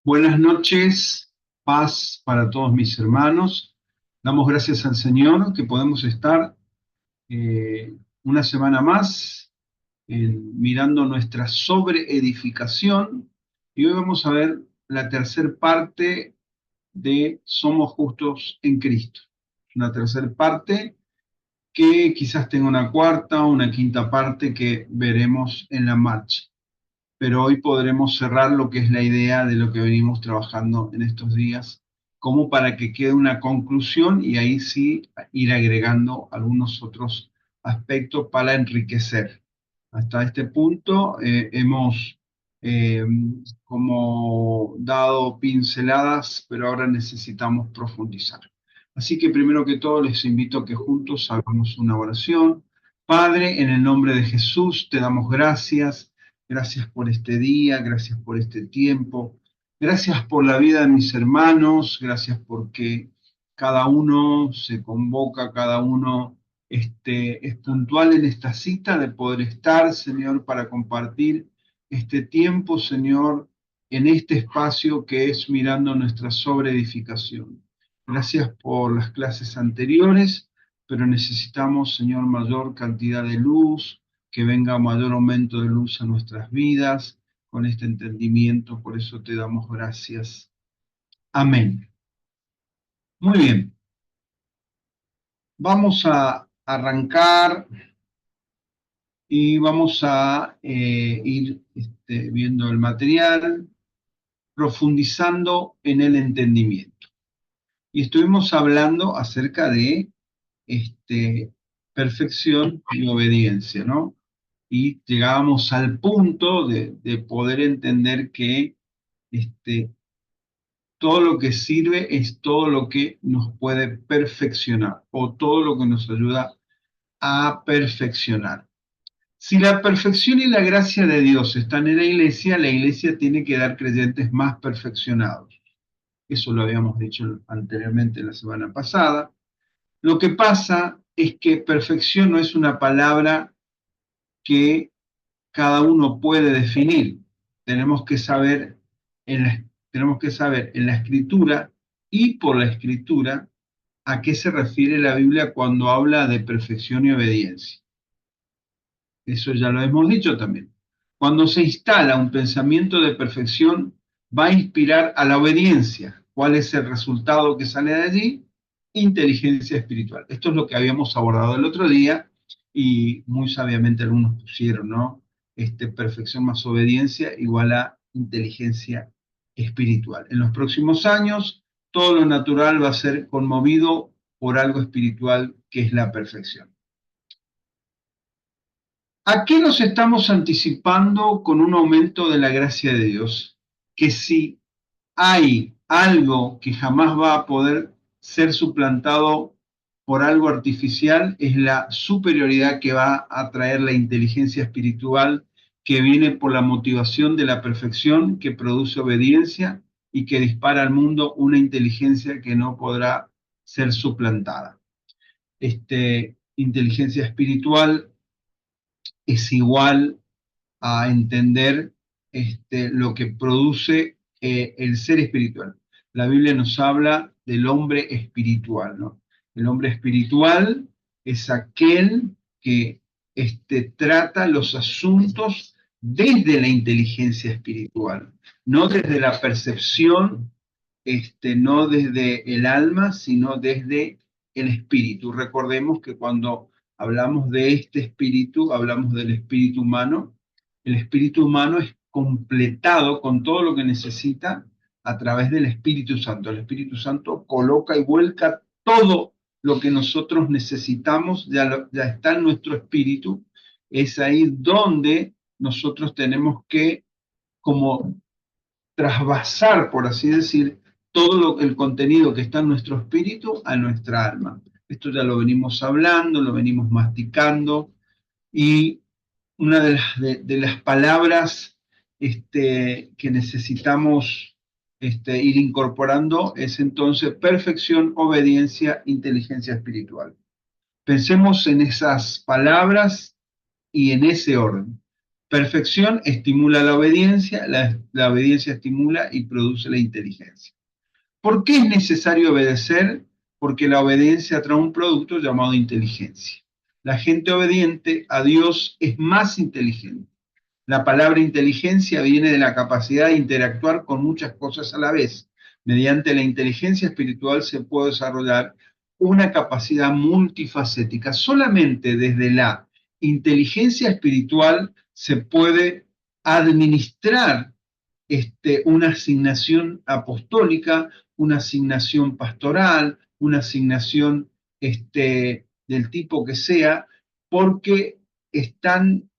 Buenas noches, paz para todos mis hermanos. Damos gracias al Señor que podemos estar una semana más mirando nuestra sobreedificación y hoy vamos a ver la tercera parte de Somos justos en Cristo. Una tercera parte que quizás tenga una cuarta o una quinta parte que veremos en la marcha, pero hoy podremos cerrar lo que es la idea de lo que venimos trabajando en estos días, como para que quede una conclusión y ahí sí ir agregando algunos otros aspectos para enriquecer. Hasta este punto hemos eh, como dado pinceladas, pero ahora necesitamos profundizar. Así que primero que todo les invito a que juntos hagamos una oración. Padre, en el nombre de Jesús te damos gracias. Gracias por este día, gracias por este tiempo, gracias por la vida de mis hermanos, gracias porque cada uno se convoca, cada uno es puntual en esta cita de poder estar, Señor, para compartir este tiempo, Señor, en este espacio que es mirando nuestra sobreedificación. Gracias por las clases anteriores, pero necesitamos, Señor, mayor cantidad de luz, que venga mayor aumento de luz a nuestras vidas con este entendimiento. Por eso te damos gracias. Amén. Muy bien. Vamos a arrancar y vamos a ir viendo el material, profundizando en el entendimiento. Y estuvimos hablando acerca de perfección y obediencia, ¿no? Y llegábamos al punto de poder entender que todo lo que sirve es todo lo que nos puede perfeccionar o todo lo que nos ayuda a perfeccionar. Si la perfección y la gracia de Dios están en la iglesia tiene que dar creyentes más perfeccionados. Eso lo habíamos dicho anteriormente la semana pasada. Lo que pasa es que perfección no es una palabra que cada uno puede definir. Tenemos que saber tenemos que saber en la escritura y por la escritura a qué se refiere la Biblia cuando habla de perfección y obediencia. Eso ya lo hemos dicho también. Cuando se instala un pensamiento de perfección, va a inspirar a la obediencia. ¿Cuál es el resultado que sale de allí? Inteligencia espiritual. Esto es lo que habíamos abordado el otro día y muy sabiamente algunos pusieron, ¿no? Perfección más obediencia igual a inteligencia espiritual. En los próximos años, todo lo natural va a ser conmovido por algo espiritual que es la perfección. ¿A qué nos estamos anticipando con un aumento de la gracia de Dios? Que si hay algo que jamás va a poder ser suplantado por algo artificial, es la superioridad que va a traer la inteligencia espiritual que viene por la motivación de la perfección que produce obediencia y que dispara al mundo una inteligencia que no podrá ser suplantada. Inteligencia espiritual es igual a entender lo que produce el ser espiritual. La Biblia nos habla del hombre espiritual, ¿no? El hombre espiritual es aquel que trata los asuntos desde la inteligencia espiritual, no desde la percepción, no desde el alma, sino desde el espíritu. Recordemos que cuando hablamos de este espíritu, hablamos del espíritu humano. El espíritu humano es completado con todo lo que necesita a través del Espíritu Santo. El Espíritu Santo coloca y vuelca todo lo que nosotros necesitamos, ya está en nuestro espíritu. Es ahí donde nosotros tenemos que como trasvasar, por así decir, todo el contenido que está en nuestro espíritu a nuestra alma. Esto ya lo venimos hablando, lo venimos masticando, y una de las palabras que necesitamos ir incorporando es entonces perfección, obediencia, inteligencia espiritual. Pensemos en esas palabras y en ese orden. Perfección estimula la obediencia, la obediencia estimula y produce la inteligencia. ¿Por qué es necesario obedecer? Porque la obediencia trae un producto llamado inteligencia. La gente obediente a Dios es más inteligente. La palabra inteligencia viene de la capacidad de interactuar con muchas cosas a la vez. Mediante la inteligencia espiritual se puede desarrollar una capacidad multifacética. Solamente desde la inteligencia espiritual se puede administrar una asignación apostólica, una asignación pastoral, una asignación del tipo que sea, porque están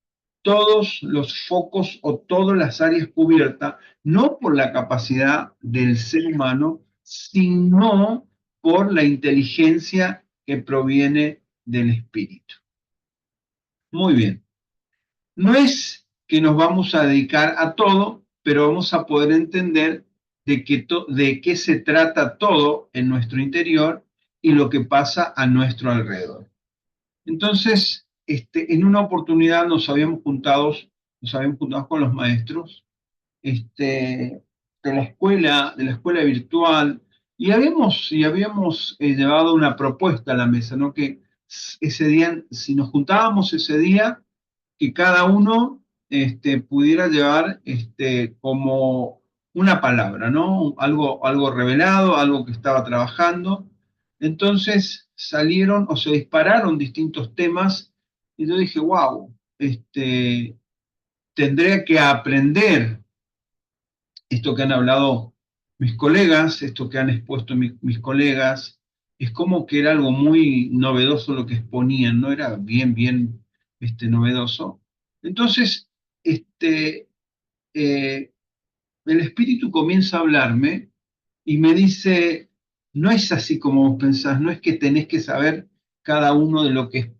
todos los focos o todas las áreas cubiertas, no por la capacidad del ser humano, sino por la inteligencia que proviene del espíritu. Muy bien. No es que nos vamos a dedicar a todo, pero vamos a poder entender de qué se trata todo en nuestro interior y lo que pasa a nuestro alrededor. Entonces, en una oportunidad nos habíamos juntado con los maestros de la escuela virtual, y habíamos llevado una propuesta a la mesa, ¿no? Que ese día, si nos juntábamos ese día, que cada uno pudiera llevar como una palabra, ¿no? Algo revelado, algo que estaba trabajando. Entonces salieron o se dispararon distintos temas y yo dije, wow, tendré que aprender esto que han hablado mis colegas, esto que han expuesto mis colegas. Es como que era algo muy novedoso lo que exponían, no era bien novedoso. Entonces, eh, el espíritu comienza a hablarme y me dice, no es así como vos pensás, no es que tenés que saber cada uno de lo que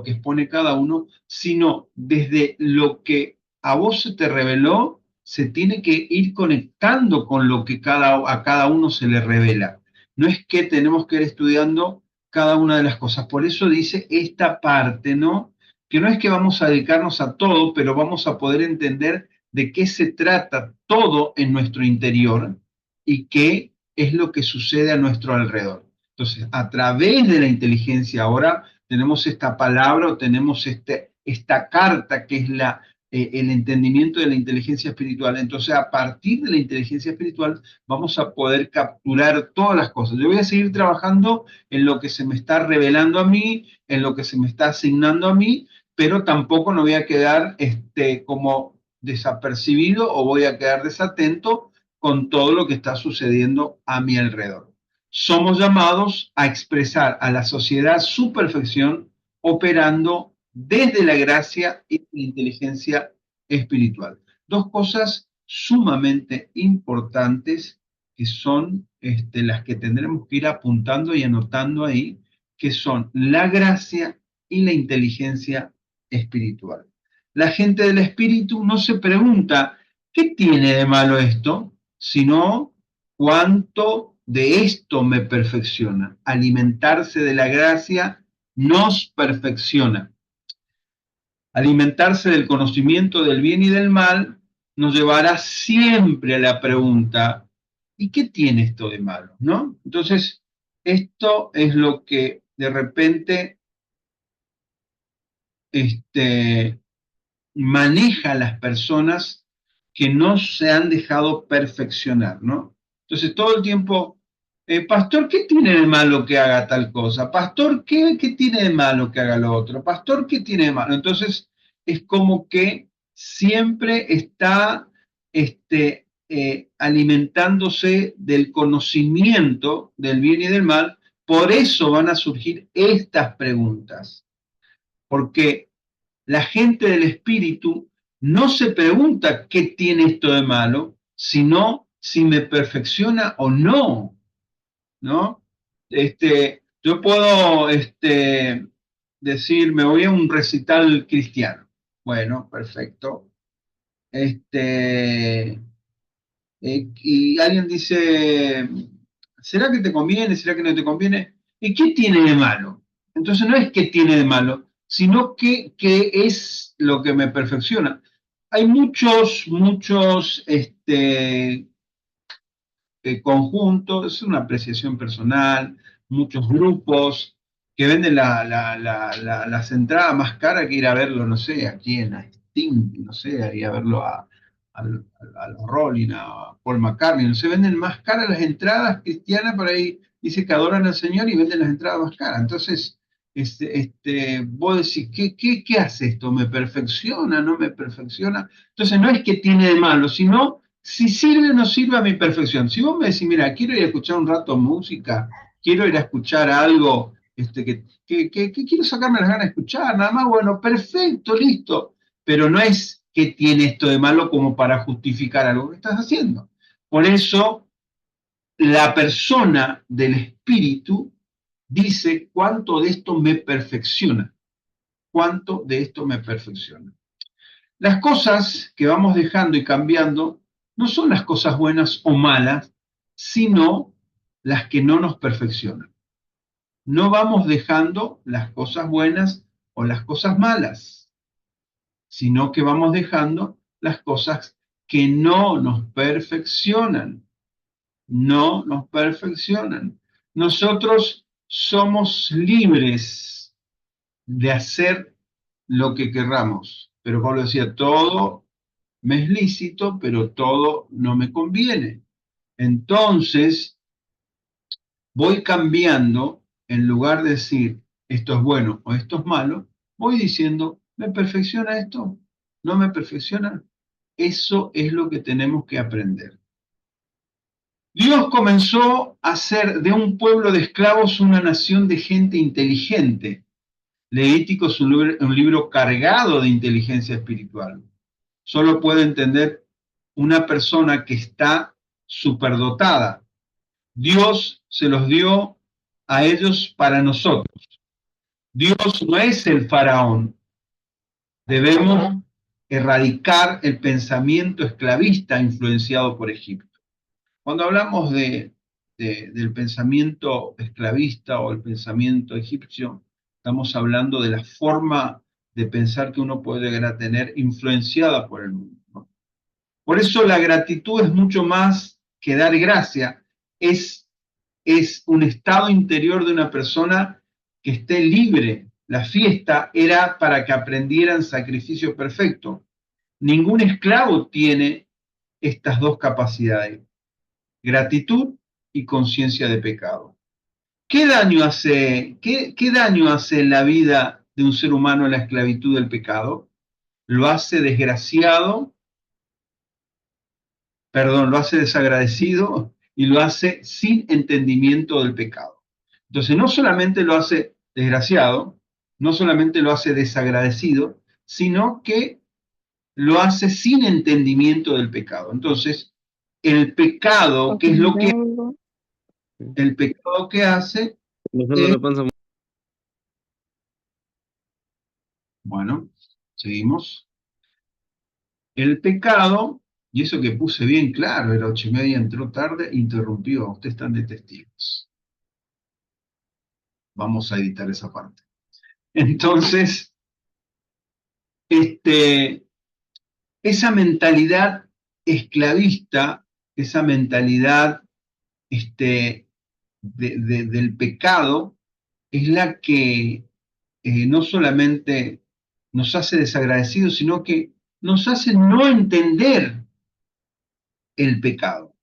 expone cada uno, sino desde lo que a vos se te reveló, se tiene que ir conectando con lo que a cada uno se le revela. No es que tenemos que ir estudiando cada una de las cosas. Por eso dice esta parte, ¿no? Que no es que vamos a dedicarnos a todo, pero vamos a poder entender de qué se trata todo en nuestro interior y qué es lo que sucede a nuestro alrededor. Entonces, a través de la inteligencia ahora tenemos esta palabra o tenemos esta carta que es el entendimiento de la inteligencia espiritual. Entonces, a partir de la inteligencia espiritual vamos a poder capturar todas las cosas. Yo voy a seguir trabajando en lo que se me está revelando a mí, en lo que se me está asignando a mí, pero tampoco no voy a quedar como desapercibido o voy a quedar desatento con todo lo que está sucediendo a mi alrededor. Somos llamados a expresar a la sociedad su perfección operando desde la gracia y la inteligencia espiritual. Dos cosas sumamente importantes que son las que tendremos que ir apuntando y anotando ahí, que son la gracia y la inteligencia espiritual. La gente del espíritu no se pregunta, ¿qué tiene de malo esto? Sino, ¿cuánto de esto me perfecciona? Alimentarse de la gracia nos perfecciona. Alimentarse del conocimiento del bien y del mal nos llevará siempre a la pregunta, ¿y qué tiene esto de malo? ¿No? Entonces, esto es lo que de repente maneja a las personas que no se han dejado perfeccionar, ¿no? Entonces, todo el tiempo, pastor, ¿qué tiene de malo que haga tal cosa? Pastor, ¿qué tiene de malo que haga lo otro? Pastor, ¿qué tiene de malo? Entonces, es como que siempre está alimentándose del conocimiento del bien y del mal. Por eso van a surgir estas preguntas, porque la gente del espíritu no se pregunta qué tiene esto de malo, sino si me perfecciona o no, ¿no? Yo puedo decir, me voy a un recital cristiano. Bueno, perfecto. Y alguien dice, ¿será que te conviene? ¿Será que no te conviene? ¿Y qué tiene de malo? Entonces no es qué tiene de malo, sino qué es lo que me perfecciona. hay muchos conjuntos, es una apreciación personal, muchos grupos que venden las entradas más caras que ir a verlo, no sé, aquí en la Steam, no sé, ir a verlo a los Rolling, a Paul McCartney, no sé, venden más caras las entradas cristianas, por ahí dice que adoran al Señor y venden las entradas más caras. Entonces, vos decís, ¿qué hace esto? ¿Me perfecciona? ¿No me perfecciona? Entonces no es que tiene de malo, sino si sirve o no sirve a mi perfección. Si vos me decís, mira, quiero ir a escuchar un rato música, quiero ir a escuchar algo que quiero sacarme las ganas de escuchar, nada más, bueno, perfecto, listo. Pero no es que tiene esto de malo como para justificar algo que estás haciendo. Por eso, la persona del espíritu dice cuánto de esto me perfecciona, cuánto de esto me perfecciona. Las cosas que vamos dejando y cambiando no son las cosas buenas o malas, sino las que no nos perfeccionan. No vamos dejando las cosas buenas o las cosas malas, sino que vamos dejando las cosas que no nos perfeccionan. No nos perfeccionan. Nosotros somos libres de hacer lo que querramos. Pero Pablo decía, todo me es lícito, pero todo no me conviene. Entonces, voy cambiando, en lugar de decir esto es bueno o esto es malo, voy diciendo, ¿me perfecciona esto? ¿No me perfecciona? Eso es lo que tenemos que aprender. Dios comenzó a hacer de un pueblo de esclavos una nación de gente inteligente. Levítico es un libro cargado de inteligencia espiritual. Solo puede entender una persona que está superdotada. Dios se los dio a ellos para nosotros. Dios no es el faraón. Debemos erradicar el pensamiento esclavista influenciado por Egipto. Cuando hablamos del pensamiento esclavista o el pensamiento egipcio, estamos hablando de la forma de pensar que uno puede llegar a tener influenciada por el mundo, ¿no? Por eso la gratitud es mucho más que dar gracia, es, es un estado interior de una persona que esté libre. La fiesta era para que aprendieran sacrificio perfecto. Ningún esclavo tiene estas dos capacidades, gratitud y conciencia de pecado. ¿Qué daño hace en la vida de un ser humano la esclavitud del pecado? Lo hace desgraciado, perdón, lo hace desagradecido y lo hace sin entendimiento del pecado. Entonces, no solamente lo hace desgraciado, no solamente lo hace desagradecido, sino que lo hace sin entendimiento del pecado. Entonces, el pecado, ¿qué es lo que el pecado que hace? Es, bueno, seguimos. El pecado, y eso que puse bien claro, era 8:30, entró tarde, interrumpió, ustedes están de testigos. Vamos a editar esa parte. Entonces, esa mentalidad esclavista, esa mentalidad del pecado, es la que no solamente nos hace desagradecidos, sino que nos hace no entender el pecado.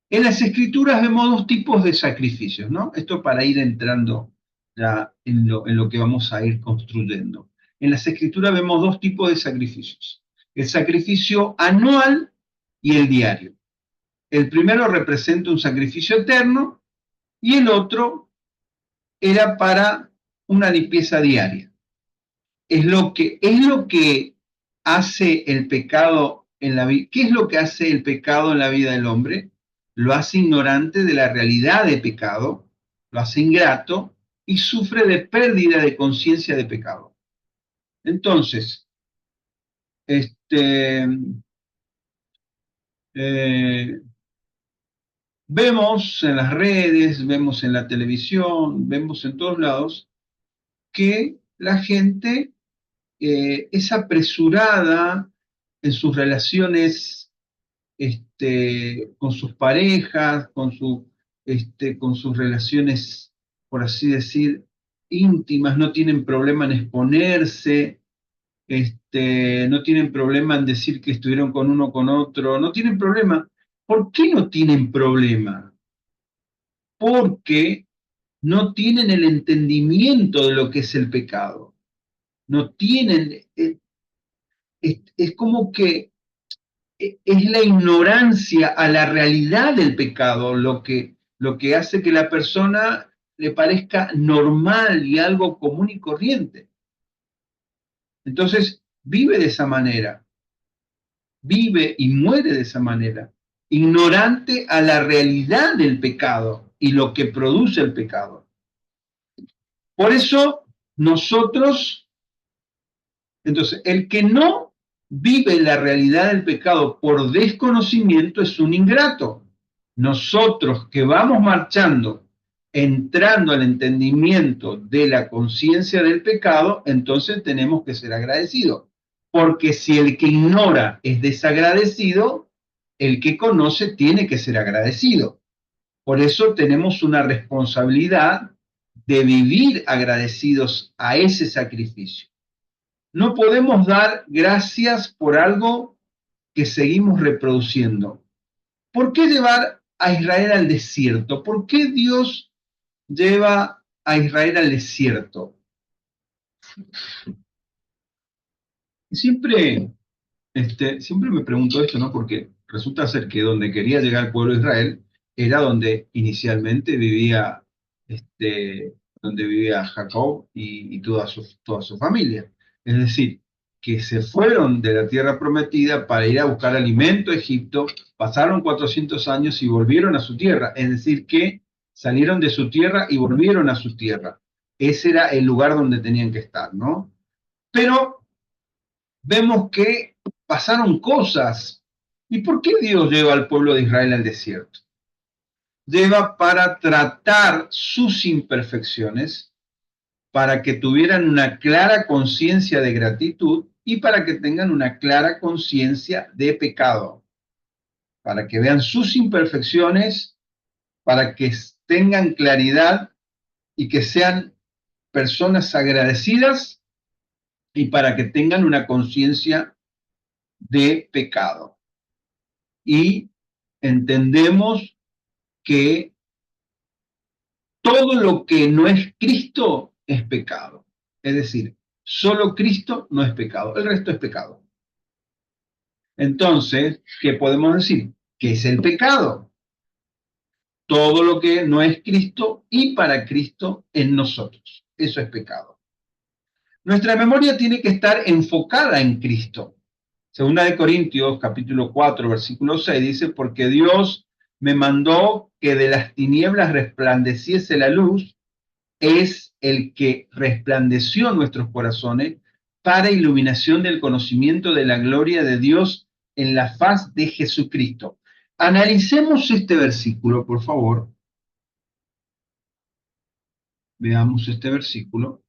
En las escrituras vemos dos tipos de sacrificios, ¿no? Esto para ir entrando ya en lo que vamos a ir construyendo. En las escrituras vemos dos tipos de sacrificios. El sacrificio anual y el diario. El primero representa un sacrificio eterno y el otro era para una limpieza diaria. Es lo que hace el pecado en la vida. ¿Qué es lo que hace el pecado en la vida del hombre? Lo hace ignorante de la realidad de pecado, lo hace ingrato y sufre de pérdida de conciencia de pecado. Entonces, eh, vemos en las redes, vemos en la televisión, vemos en todos lados que la gente es apresurada en sus relaciones con sus parejas, con sus relaciones, por así decir, íntimas, no tienen problema en exponerse, no tienen problema en decir que estuvieron con uno o con otro, no tienen problema. ¿Por qué no tienen problema? Porque no tienen el entendimiento de lo que es el pecado. No tienen, es como que es la ignorancia a la realidad del pecado lo que hace que la persona le parezca normal y algo común y corriente. Entonces, vive de esa manera, vive y muere de esa manera, ignorante a la realidad del pecado y lo que produce el pecado. Por eso, nosotros, entonces, el que no vive la realidad del pecado por desconocimiento es un ingrato. Nosotros que vamos marchando, entrando al entendimiento de la conciencia del pecado, entonces tenemos que ser agradecidos. Porque si el que ignora es desagradecido, el que conoce tiene que ser agradecido. Por eso tenemos una responsabilidad de vivir agradecidos a ese sacrificio. No podemos dar gracias por algo que seguimos reproduciendo. ¿Por qué llevar a Israel al desierto? ¿Por qué Dios lleva a Israel al desierto? Siempre, siempre me pregunto esto, ¿no? Porque resulta ser que donde quería llegar el pueblo de Israel era donde inicialmente vivía, donde vivía Jacob y toda su familia. Es decir, que se fueron de la tierra prometida para ir a buscar alimento a Egipto, pasaron 400 años y volvieron a su tierra. Es decir, que salieron de su tierra y volvieron a su tierra. Ese era el lugar donde tenían que estar, ¿no? Pero vemos que pasaron cosas. ¿Y por qué Dios lleva al pueblo de Israel al desierto? Lleva para tratar sus imperfecciones, para que tuvieran una clara conciencia de gratitud y para que tengan una clara conciencia de pecado, para que vean sus imperfecciones, para que tengan claridad y que sean personas agradecidas y para que tengan una conciencia de pecado. Y entendemos que todo lo que no es Cristo es pecado. Es decir, solo Cristo no es pecado, el resto es pecado. Entonces, ¿qué podemos decir? ¿Qué es el pecado? Todo lo que no es Cristo y para Cristo en nosotros. Eso es pecado. Nuestra memoria tiene que estar enfocada en Cristo. Segunda de Corintios, capítulo 4, versículo 6, dice, porque Dios me mandó que de las tinieblas resplandeciese la luz, es el que resplandeció nuestros corazones para iluminación del conocimiento de la gloria de Dios en la faz de Jesucristo. Analicemos este versículo, por favor. Veamos este versículo.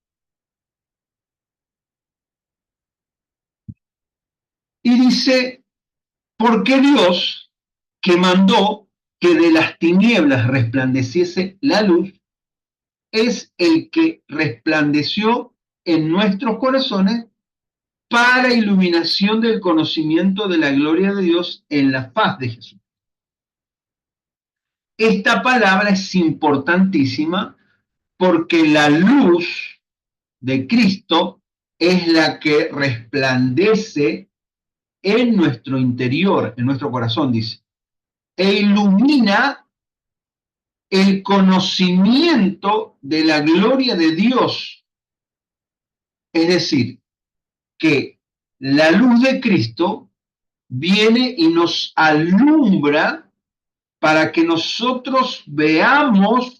Y dice, porque Dios, que mandó que de las tinieblas resplandeciese la luz, es el que resplandeció en nuestros corazones para iluminación del conocimiento de la gloria de Dios en la faz de Jesús. Esta palabra es importantísima porque la luz de Cristo es la que resplandece en nuestro interior, en nuestro corazón, dice, e ilumina el conocimiento de la gloria de Dios. Es decir, que la luz de Cristo viene y nos alumbra para que nosotros veamos,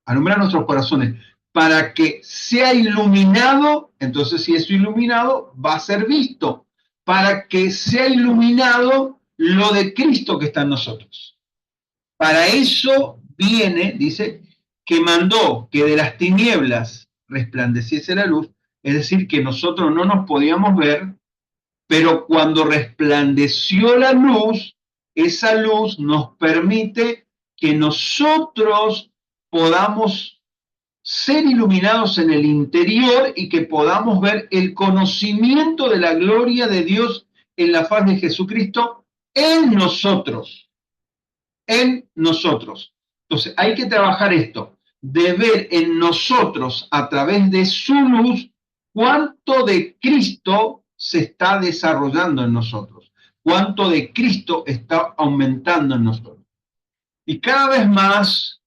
alumbra nuestros corazones, para que sea iluminado, entonces si es iluminado, va a ser visto, para que sea iluminado lo de Cristo que está en nosotros. Para eso viene, dice, que mandó que de las tinieblas resplandeciese la luz, es decir, que nosotros no nos podíamos ver Pero cuando resplandeció la luz, esa luz nos permite que nosotros podamos ser iluminados en el interior y que podamos ver el conocimiento de la gloria de Dios en la faz de Jesucristo en nosotros, en nosotros. Entonces hay que trabajar esto, de ver en nosotros a través de su luz cuánto de Cristo se está desarrollando en nosotros, cuánto de Cristo está aumentando en nosotros. Y cada vez más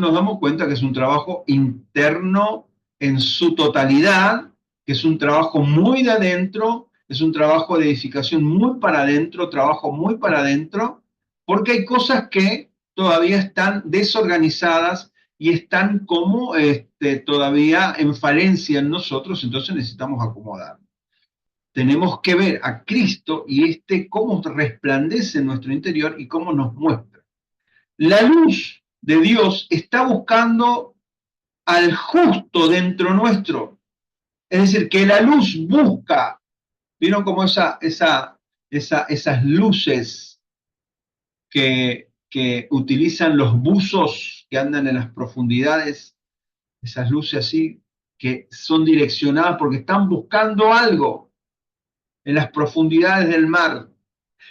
nos damos cuenta que es un trabajo interno en su totalidad, que es un trabajo muy de adentro, es un trabajo de edificación muy para adentro, trabajo muy para adentro, porque hay cosas que todavía están desorganizadas y están como todavía en falencia en nosotros, entonces necesitamos acomodar. Tenemos que ver a Cristo y cómo resplandece en nuestro interior y cómo nos muestra. La luz de Dios está buscando al justo dentro nuestro. Es decir, que la luz busca, ¿vieron como esas luces que utilizan los buzos que andan en las profundidades? Esas luces así que son direccionadas porque están buscando algo en las profundidades del mar.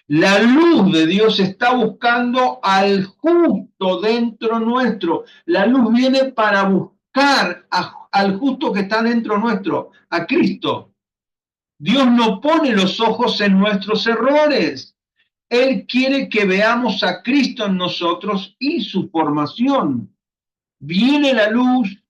La luz de Dios está buscando al justo dentro nuestro. La luz viene para buscar al justo que está dentro nuestro, a Cristo. Dios no pone los ojos en nuestros errores. Él quiere que veamos a Cristo en nosotros y su formación. Viene la luz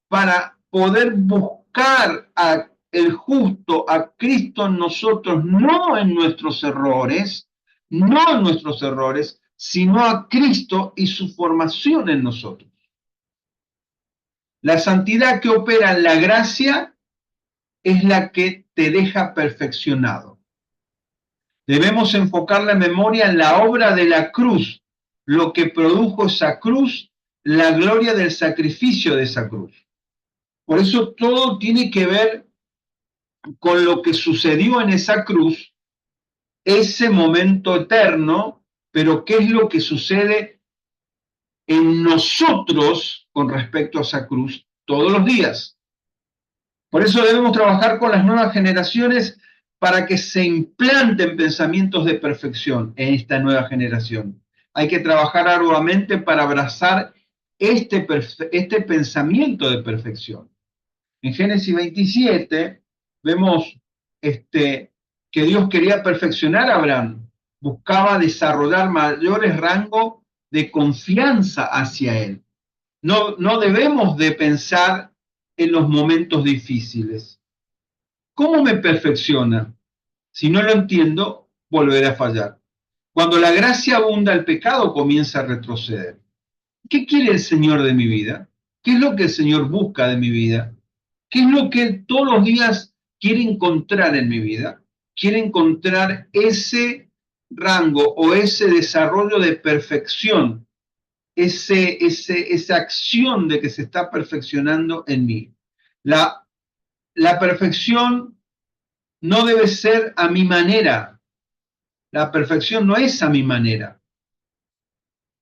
para poder buscar a el justo, a Cristo en nosotros, no en nuestros errores, no en nuestros errores, sino a Cristo y su formación en nosotros. La santidad que opera en la gracia es la que te deja perfeccionado. Debemos enfocar la memoria en la obra de la cruz, lo que produjo esa cruz, la gloria del sacrificio de esa cruz. Por eso todo tiene que ver con lo que sucedió en esa cruz, ese momento eterno, pero qué es lo que sucede en nosotros con respecto a esa cruz todos los días. Por eso debemos trabajar con las nuevas generaciones para que se implanten pensamientos de perfección en esta nueva generación. Hay que trabajar arduamente para abrazar este pensamiento de perfección. En Génesis 27 vemos que Dios quería perfeccionar a Abraham, buscaba desarrollar mayores rangos de confianza hacia él. No debemos de pensar en los momentos difíciles. ¿Cómo me perfecciona? Si no lo entiendo, volveré a fallar. Cuando la gracia abunda, el pecado comienza a retroceder. ¿Qué quiere el Señor de mi vida? ¿Qué es lo que el Señor busca de mi vida? ¿Qué es lo que Él todos los días quiere encontrar en mi vida? Quiere encontrar ese rango o ese desarrollo de perfección, esa acción de que se está perfeccionando en mí. La perfección no debe ser a mi manera. La perfección no es a mi manera,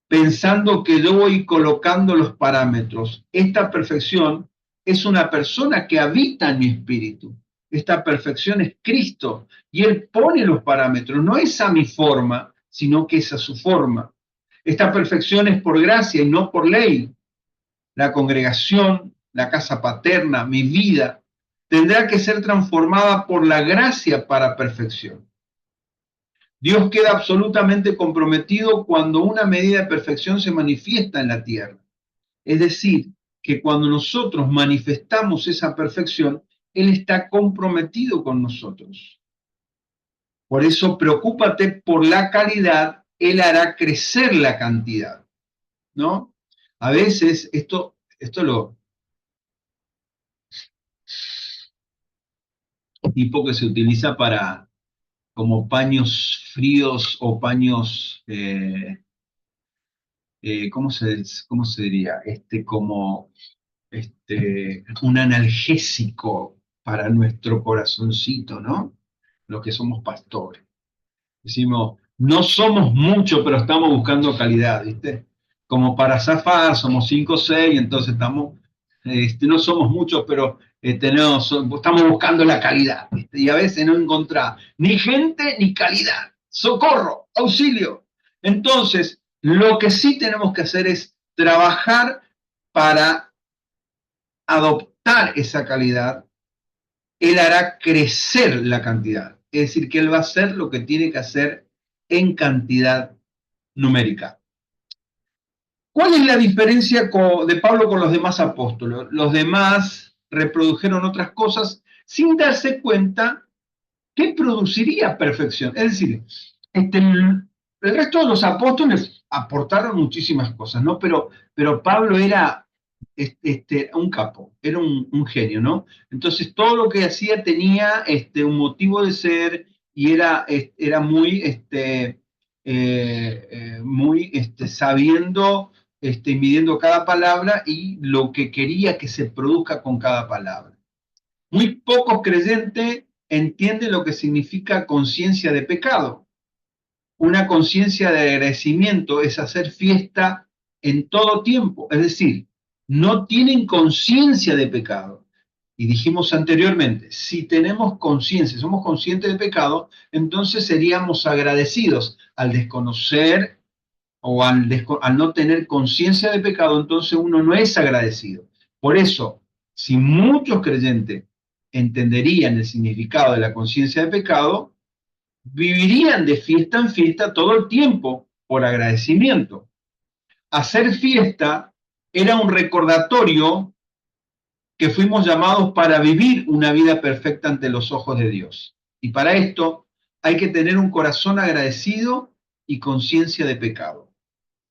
pensando que yo voy colocando los parámetros. Esta perfección es una persona que habita en mi espíritu. Esta perfección es Cristo y Él pone los parámetros. No es a mi forma, sino que es a su forma. Esta perfección es por gracia y no por ley. La congregación, la casa paterna, mi vida, tendrá que ser transformada por la gracia para perfección. Dios queda absolutamente comprometido cuando una medida de perfección se manifiesta en la tierra. Es decir, que cuando nosotros manifestamos esa perfección, Él está comprometido con nosotros. Por eso, preocúpate por la calidad, Él hará crecer la cantidad, ¿no? A veces esto lo tipo que se utiliza para como paños fríos o paños ¿cómo se diría? Como un analgésico para nuestro corazoncito, ¿no? los que somos pastores. Decimos, no somos muchos, pero estamos buscando calidad, ¿viste? Como para zafar, somos 5 o 6, entonces estamos, no somos muchos, pero estamos buscando la calidad, ¿viste? Y a veces no encontramos ni gente ni calidad. ¡Socorro! ¡Auxilio! Entonces, lo que sí tenemos que hacer es trabajar para adoptar esa calidad. Él hará crecer la cantidad. Es decir, que Él va a hacer lo que tiene que hacer en cantidad numérica. ¿Cuál es la diferencia de Pablo con los demás apóstoles? Los demás reprodujeron otras cosas sin darse cuenta que produciría perfección. Es decir, el resto de los apóstoles aportaron muchísimas cosas, ¿no? Pero Pablo era un capo, era un genio, ¿no? Entonces todo lo que hacía tenía un motivo de ser y era muy, sabiendo, midiendo cada palabra y lo que quería que se produzca con cada palabra. Muy pocos creyentes entienden lo que significa conciencia de pecado. Una conciencia de agradecimiento es hacer fiesta en todo tiempo, es decir, no tienen conciencia de pecado. Y dijimos anteriormente, si tenemos conciencia, somos conscientes de pecado, entonces seríamos agradecidos al desconocer o al no tener conciencia de pecado, entonces uno no es agradecido. Por eso, si muchos creyentes entenderían el significado de la conciencia de pecado, vivirían de fiesta en fiesta todo el tiempo por agradecimiento. Hacer fiesta era un recordatorio que fuimos llamados para vivir una vida perfecta ante los ojos de Dios. Y para esto hay que tener un corazón agradecido y conciencia de pecado.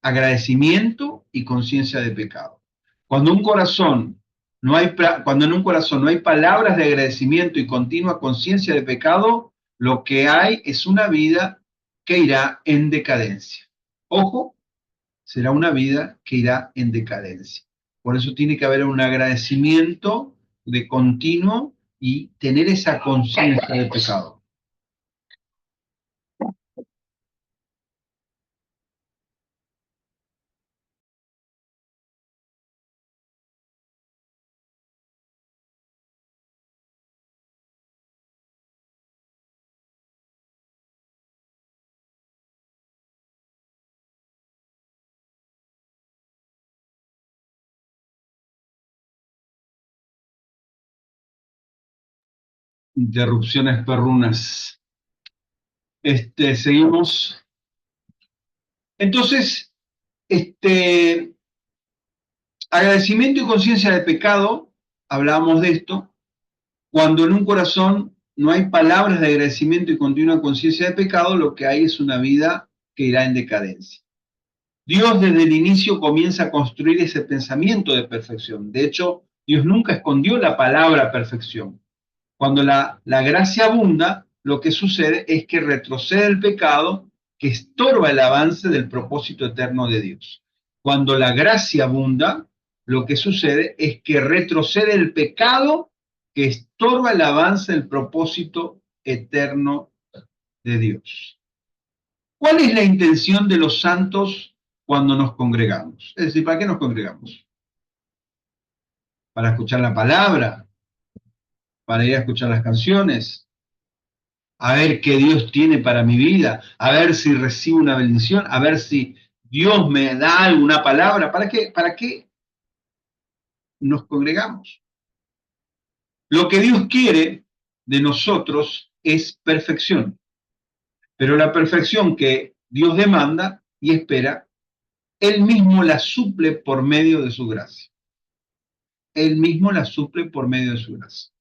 Agradecimiento y conciencia de pecado. Cuando cuando en un corazón no hay palabras de agradecimiento y continua conciencia de pecado, lo que hay es una vida que irá en decadencia. Ojo, será una vida que irá en decadencia. Por eso tiene que haber un agradecimiento de continuo y tener esa conciencia de pecado. Interrupciones perrunas. Seguimos. Entonces, agradecimiento y conciencia de pecado, hablamos de esto, cuando en un corazón no hay palabras de agradecimiento y continua conciencia de pecado, lo que hay es una vida que irá en decadencia. Dios desde el inicio comienza a construir ese pensamiento de perfección. De hecho, Dios nunca escondió la palabra perfección. Cuando la gracia abunda, lo que sucede es que retrocede el pecado que estorba el avance del propósito eterno de Dios. Cuando la gracia abunda, lo que sucede es que retrocede el pecado que estorba el avance del propósito eterno de Dios. ¿Cuál es la intención de los santos cuando nos congregamos? Es decir, ¿para qué nos congregamos? ¿Para escuchar la palabra? ¿Para ir a escuchar las canciones? A ver qué Dios tiene para mi vida, a ver si recibo una bendición, a ver si Dios me da alguna palabra. ¿Para qué? ¿Para qué nos congregamos? Lo que Dios quiere de nosotros es perfección, pero la perfección que Dios demanda y espera, Él mismo la suple por medio de su gracia. Él mismo la suple por medio de su gracia.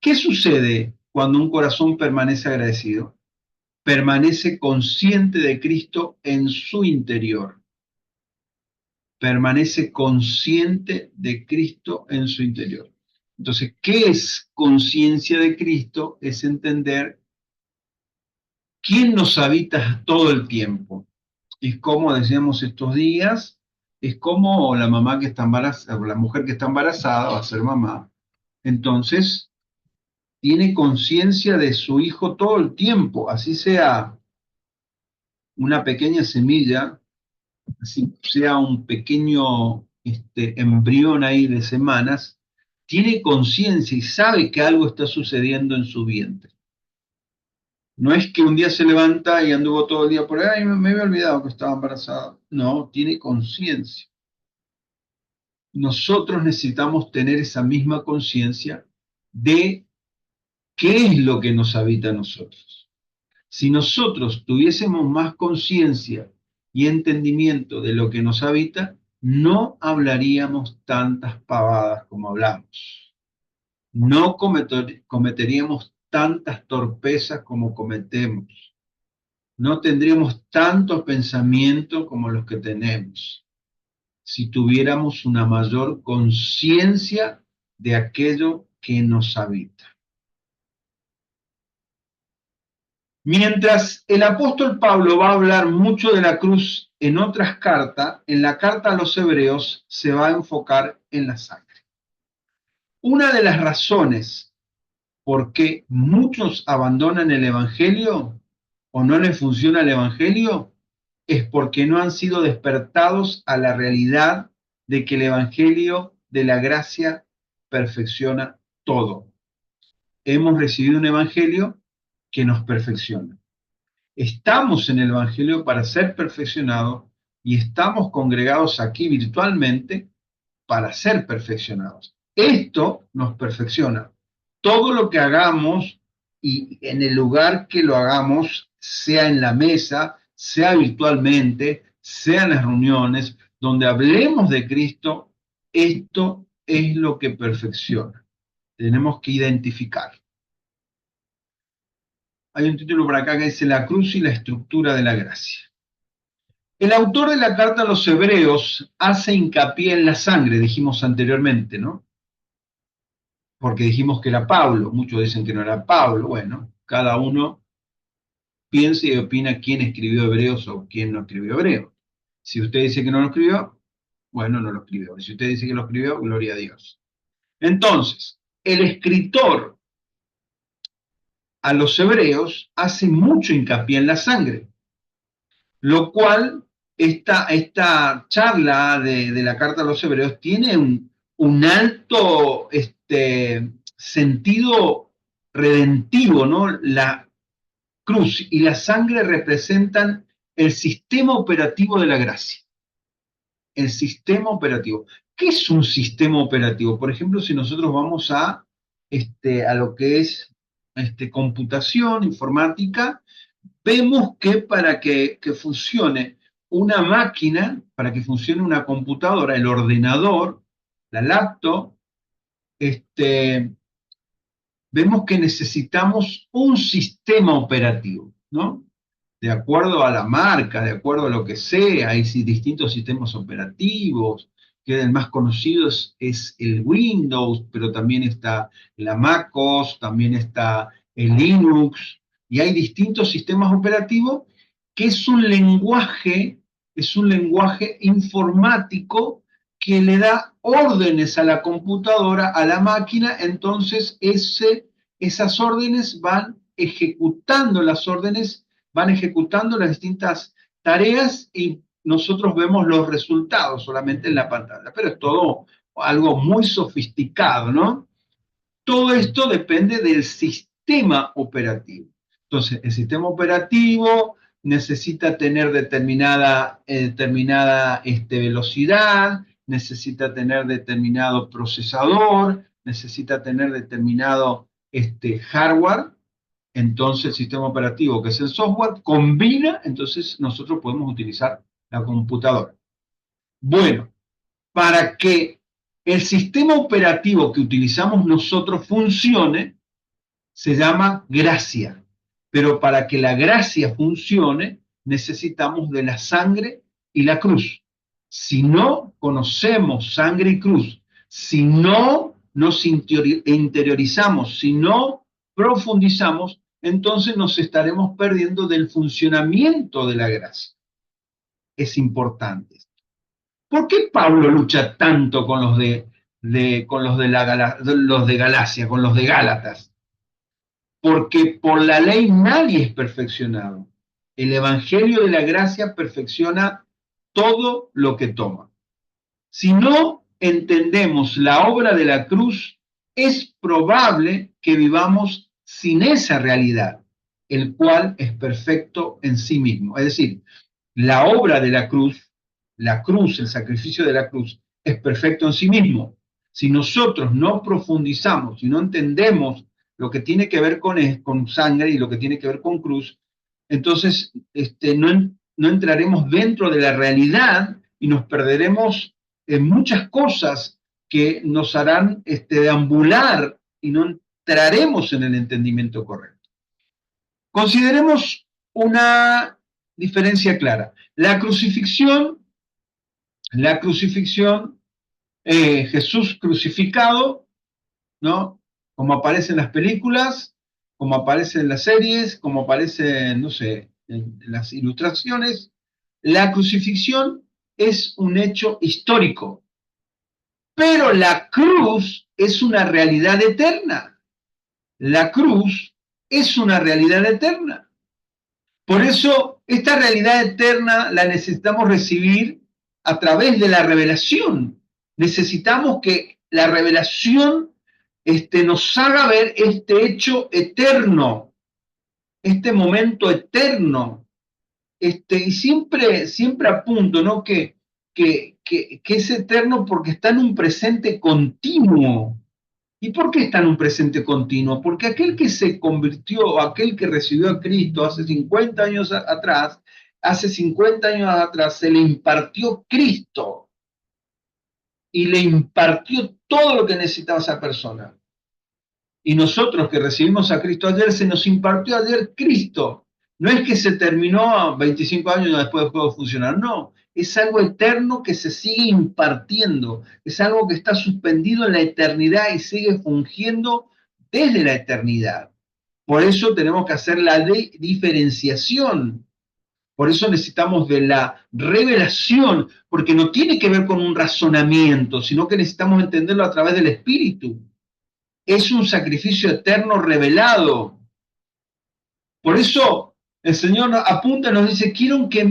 ¿Qué sucede cuando un corazón permanece agradecido? Permanece consciente de Cristo en su interior. Permanece consciente de Cristo en su interior. Entonces, ¿qué es conciencia de Cristo? Es entender quién nos habita todo el tiempo. Y como decíamos estos días, es como la mamá que está embarazada, la mujer que está embarazada va a ser mamá. Entonces, tiene conciencia de su hijo todo el tiempo, así sea una pequeña semilla, así sea un pequeño embrión ahí de semanas, tiene conciencia y sabe que algo está sucediendo en su vientre. No es que un día se levanta y anduvo todo el día por ahí, me había olvidado que estaba embarazada. No, tiene conciencia. Nosotros necesitamos tener esa misma conciencia de qué es lo que nos habita a nosotros. Si nosotros tuviésemos más conciencia y entendimiento de lo que nos habita, no hablaríamos tantas pavadas como hablamos. No cometeríamos tantas torpezas como cometemos. No tendríamos tantos pensamientos como los que tenemos si tuviéramos una mayor conciencia de aquello que nos habita. Mientras el apóstol Pablo va a hablar mucho de la cruz en otras cartas, en la carta a los Hebreos se va a enfocar en la sangre. Una de las razones por qué muchos abandonan el Evangelio o no les funciona el Evangelio es porque no han sido despertados a la realidad de que el Evangelio de la gracia perfecciona todo. Hemos recibido un Evangelio que nos perfecciona. Estamos en el Evangelio para ser perfeccionados y estamos congregados aquí virtualmente para ser perfeccionados. Esto nos perfecciona. Todo lo que hagamos y en el lugar que lo hagamos, sea en la mesa, sea virtualmente, sea en las reuniones, donde hablemos de Cristo, esto es lo que perfecciona. Tenemos que identificar. Hay un título por acá que dice La cruz y la estructura de la gracia. El autor de la carta a los Hebreos hace hincapié en la sangre, dijimos anteriormente, ¿no? Porque dijimos que era Pablo, muchos dicen que no era Pablo, bueno, cada uno piensa y opina quién escribió Hebreos o quién no escribió Hebreos. Si usted dice que no lo escribió, bueno, no lo escribió. Si usted dice que lo escribió, gloria a Dios. Entonces, el escritor a los Hebreos hace mucho hincapié en la sangre, lo cual esta charla de la carta a los Hebreos tiene un alto sentido redentivo, ¿no? La cruz y la sangre representan el sistema operativo de la gracia. El sistema operativo. ¿Qué es un sistema operativo? Por ejemplo, si nosotros vamos a lo que es computación, informática, vemos que para que funcione una máquina, para que funcione una computadora, el ordenador, la laptop, vemos que necesitamos un sistema operativo, ¿no? De acuerdo a la marca, de acuerdo a lo que sea, hay distintos sistemas operativos, que el más conocido es el Windows, pero también está la MacOS, también está el Linux, y hay distintos sistemas operativos que es un lenguaje informático que le da órdenes a la computadora, a la máquina, entonces esas órdenes van ejecutando las distintas tareas y nosotros vemos los resultados solamente en la pantalla, pero es todo algo muy sofisticado, ¿no? Todo esto depende del sistema operativo. Entonces, el sistema operativo necesita tener determinada velocidad, necesita tener determinado procesador, necesita tener determinado hardware. Entonces, el sistema operativo, que es el software, combina, entonces nosotros podemos utilizar la computadora. Bueno, para que el sistema operativo que utilizamos nosotros funcione, se llama gracia. Pero para que la gracia funcione, necesitamos de la sangre y la cruz. Si no conocemos sangre y cruz, si no nos interiorizamos, si no profundizamos, entonces nos estaremos perdiendo del funcionamiento de la gracia. Es importante. ¿Por qué Pablo lucha tanto con los de Galacia, con los de Gálatas? porque por la ley nadie es perfeccionado. El Evangelio de la gracia perfecciona todo lo que toma. Si no entendemos la obra de la cruz, es probable que vivamos sin esa realidad, el cual es perfecto en sí mismo. Es decir, la obra de la cruz, el sacrificio de la cruz, es perfecto en sí mismo. Si nosotros no profundizamos y no entendemos lo que tiene que ver con sangre y lo que tiene que ver con cruz, entonces no entraremos dentro de la realidad y nos perderemos en muchas cosas que nos harán deambular y no entraremos en el entendimiento correcto. Consideremos una diferencia clara. La crucifixión, Jesús crucificado, ¿no? Como aparece en las películas, como aparece en las series, como aparece, no sé, en las ilustraciones, la crucifixión es un hecho histórico, pero la cruz es una realidad eterna. La cruz es una realidad eterna. Por eso, esta realidad eterna la necesitamos recibir a través de la revelación. Necesitamos que la revelación nos haga ver este hecho eterno, este momento eterno. Y siempre apunto, ¿no? Que es eterno porque está en un presente continuo. ¿Y por qué está en un presente continuo? Porque aquel que se convirtió, aquel que recibió a Cristo hace 50 años atrás, se le impartió Cristo y le impartió todo lo que necesitaba esa persona. Y nosotros que recibimos a Cristo ayer, se nos impartió ayer Cristo. No es que se terminó 25 años después de funcionar, no. Es algo eterno que se sigue impartiendo. Es algo que está suspendido en la eternidad y sigue fungiendo desde la eternidad. Por eso tenemos que hacer la diferenciación. Por eso necesitamos de la revelación, porque no tiene que ver con un razonamiento, sino que necesitamos entenderlo a través del Espíritu. Es un sacrificio eterno revelado. Por eso el Señor apunta y nos dice, quiero que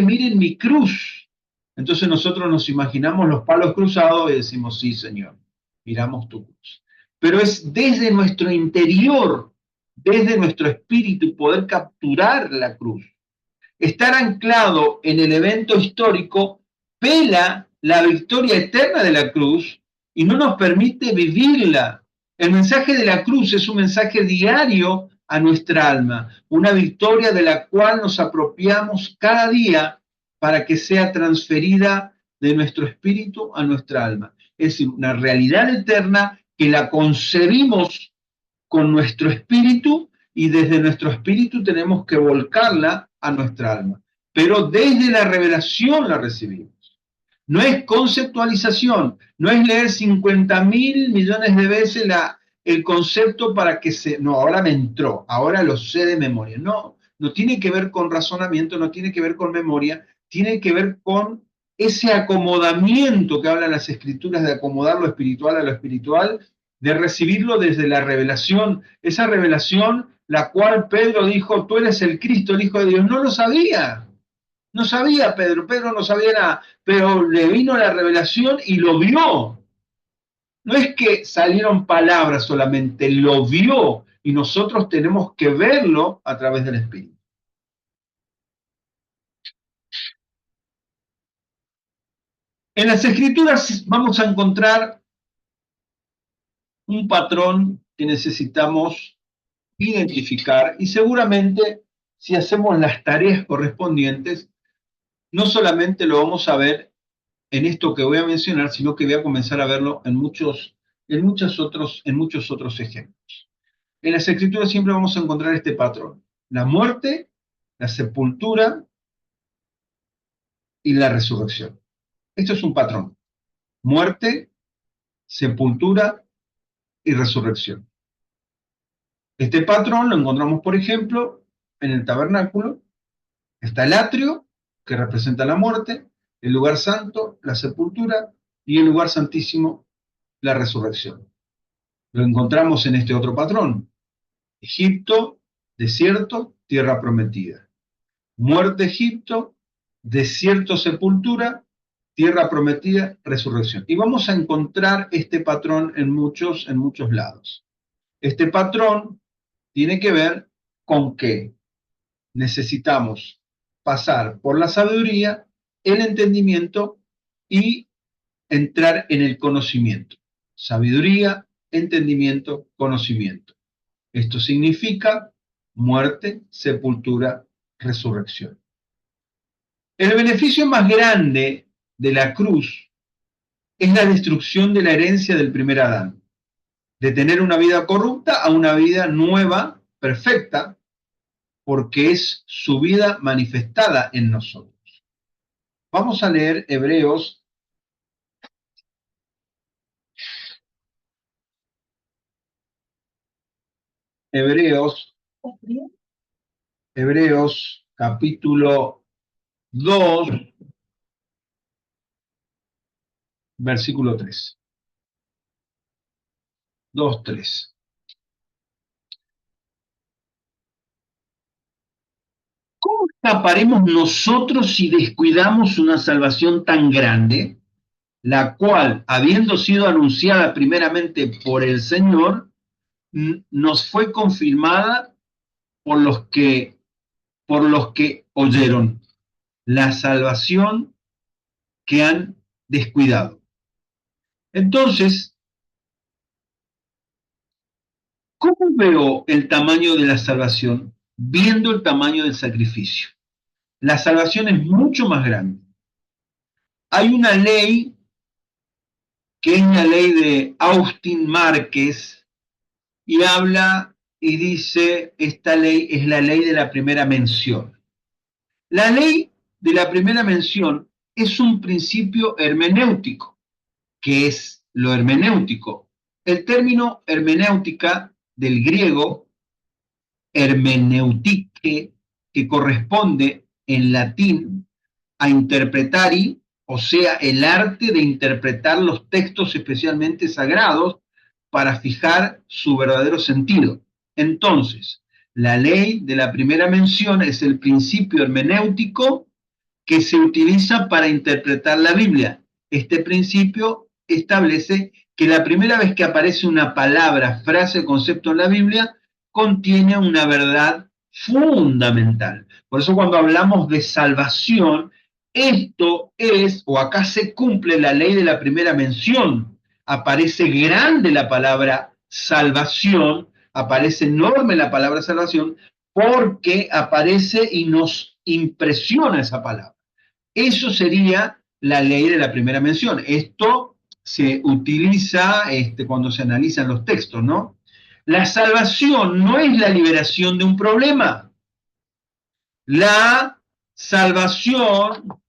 miren mi cruz. Entonces nosotros nos imaginamos los palos cruzados y decimos, sí, Señor, miramos tu cruz. Pero es desde nuestro interior, desde nuestro espíritu, poder capturar la cruz. Estar anclado en el evento histórico vela la victoria eterna de la cruz y no nos permite vivirla. El mensaje de la cruz es un mensaje diario a nuestra alma, una victoria de la cual nos apropiamos cada día para que sea transferida de nuestro espíritu a nuestra alma. Es decir, una realidad eterna que la concebimos con nuestro espíritu y desde nuestro espíritu tenemos que volcarla a nuestra alma. Pero desde la revelación la recibimos. No es conceptualización, no es leer 50.000 millones de veces el concepto para que no, ahora me entró, ahora lo sé de memoria. No, no tiene que ver con razonamiento, no tiene que ver con memoria, tiene que ver con ese acomodamiento que hablan las escrituras de acomodar lo espiritual a lo espiritual, de recibirlo desde la revelación, esa revelación la cual Pedro dijo, tú eres el Cristo, el Hijo de Dios. No lo sabía. No sabía Pedro no sabía nada, pero le vino la revelación y lo vio. No es que salieron palabras solamente, lo vio y nosotros tenemos que verlo a través del Espíritu. En las Escrituras vamos a encontrar un patrón que necesitamos identificar y seguramente si hacemos las tareas correspondientes, no solamente lo vamos a ver en esto que voy a mencionar, sino que voy a comenzar a verlo en muchos otros ejemplos. En las Escrituras siempre vamos a encontrar este patrón: la muerte, la sepultura y la resurrección. Esto es un patrón: muerte, sepultura y resurrección. Este patrón lo encontramos, por ejemplo, en el tabernáculo. Está el atrio, que representa la muerte, el lugar santo, la sepultura, y el lugar santísimo, la resurrección. Lo encontramos en este otro patrón. Egipto, desierto, tierra prometida. Muerte, Egipto, desierto, sepultura, tierra prometida, resurrección. Y vamos a encontrar este patrón en muchos lados. Este patrón tiene que ver con que necesitamos pasar por la sabiduría, el entendimiento y entrar en el conocimiento. Sabiduría, entendimiento, conocimiento. Esto significa muerte, sepultura, resurrección. El beneficio más grande de la cruz es la destrucción de la herencia del primer Adán, de tener una vida corrupta a una vida nueva, perfecta, porque es su vida manifestada en nosotros. Vamos a leer Hebreos. Hebreos capítulo 2, versículo 3. 2, 3. ¿Cómo escaparemos nosotros si descuidamos una salvación tan grande, la cual, habiendo sido anunciada primeramente por el Señor, nos fue confirmada por los que oyeron? La salvación que han descuidado. Entonces, ¿cómo veo el tamaño de la salvación? Viendo el tamaño del sacrificio. La salvación es mucho más grande. Hay una ley que es la ley de Austin Márquez y habla y dice, esta ley es la ley de la primera mención. La ley de la primera mención es un principio hermenéutico. ¿Qué es lo hermenéutico? El término hermenéutica del griego hermeneutike, que corresponde en latín a interpretari, o sea, el arte de interpretar los textos especialmente sagrados para fijar su verdadero sentido. Entonces, la ley de la primera mención es el principio hermenéutico que se utiliza para interpretar la Biblia. Este principio establece que la primera vez que aparece una palabra, frase, concepto en la Biblia, contiene una verdad fundamental. Por eso cuando hablamos de salvación, esto es, o acá se cumple la ley de la primera mención. Aparece grande la palabra salvación, aparece enorme la palabra salvación, porque aparece y nos impresiona esa palabra. Eso sería la ley de la primera mención. Esto se utiliza cuando se analizan los textos, ¿no? La salvación no es la liberación de un problema. La salvación,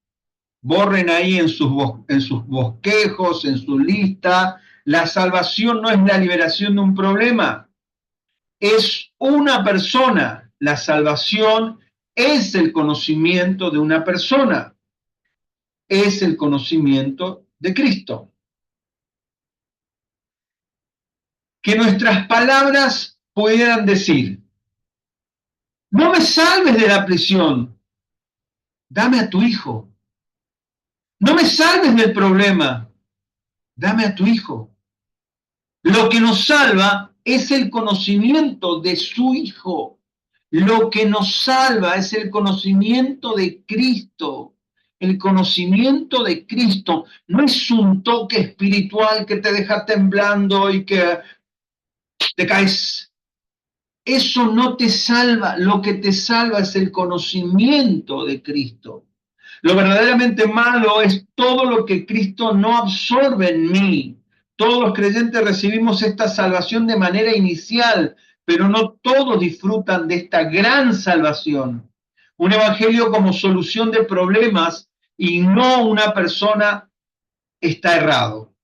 borren ahí en sus bosquejos, en su lista, la salvación no es la liberación de un problema, es una persona. La salvación es el conocimiento de una persona, es el conocimiento de Cristo. Que nuestras palabras pudieran decir, no me salves de la prisión, dame a tu hijo. No me salves del problema, dame a tu hijo. Lo que nos salva es el conocimiento de su hijo. Lo que nos salva es el conocimiento de Cristo. El conocimiento de Cristo no es un toque espiritual que te deja temblando y que te caes. Eso no te salva. Lo que te salva es el conocimiento de Cristo. Lo verdaderamente malo es todo lo que Cristo no absorbe en mí. Todos los creyentes recibimos esta salvación de manera inicial, pero no todos disfrutan de esta gran salvación. Un evangelio como solución de problemas y no una persona está errado.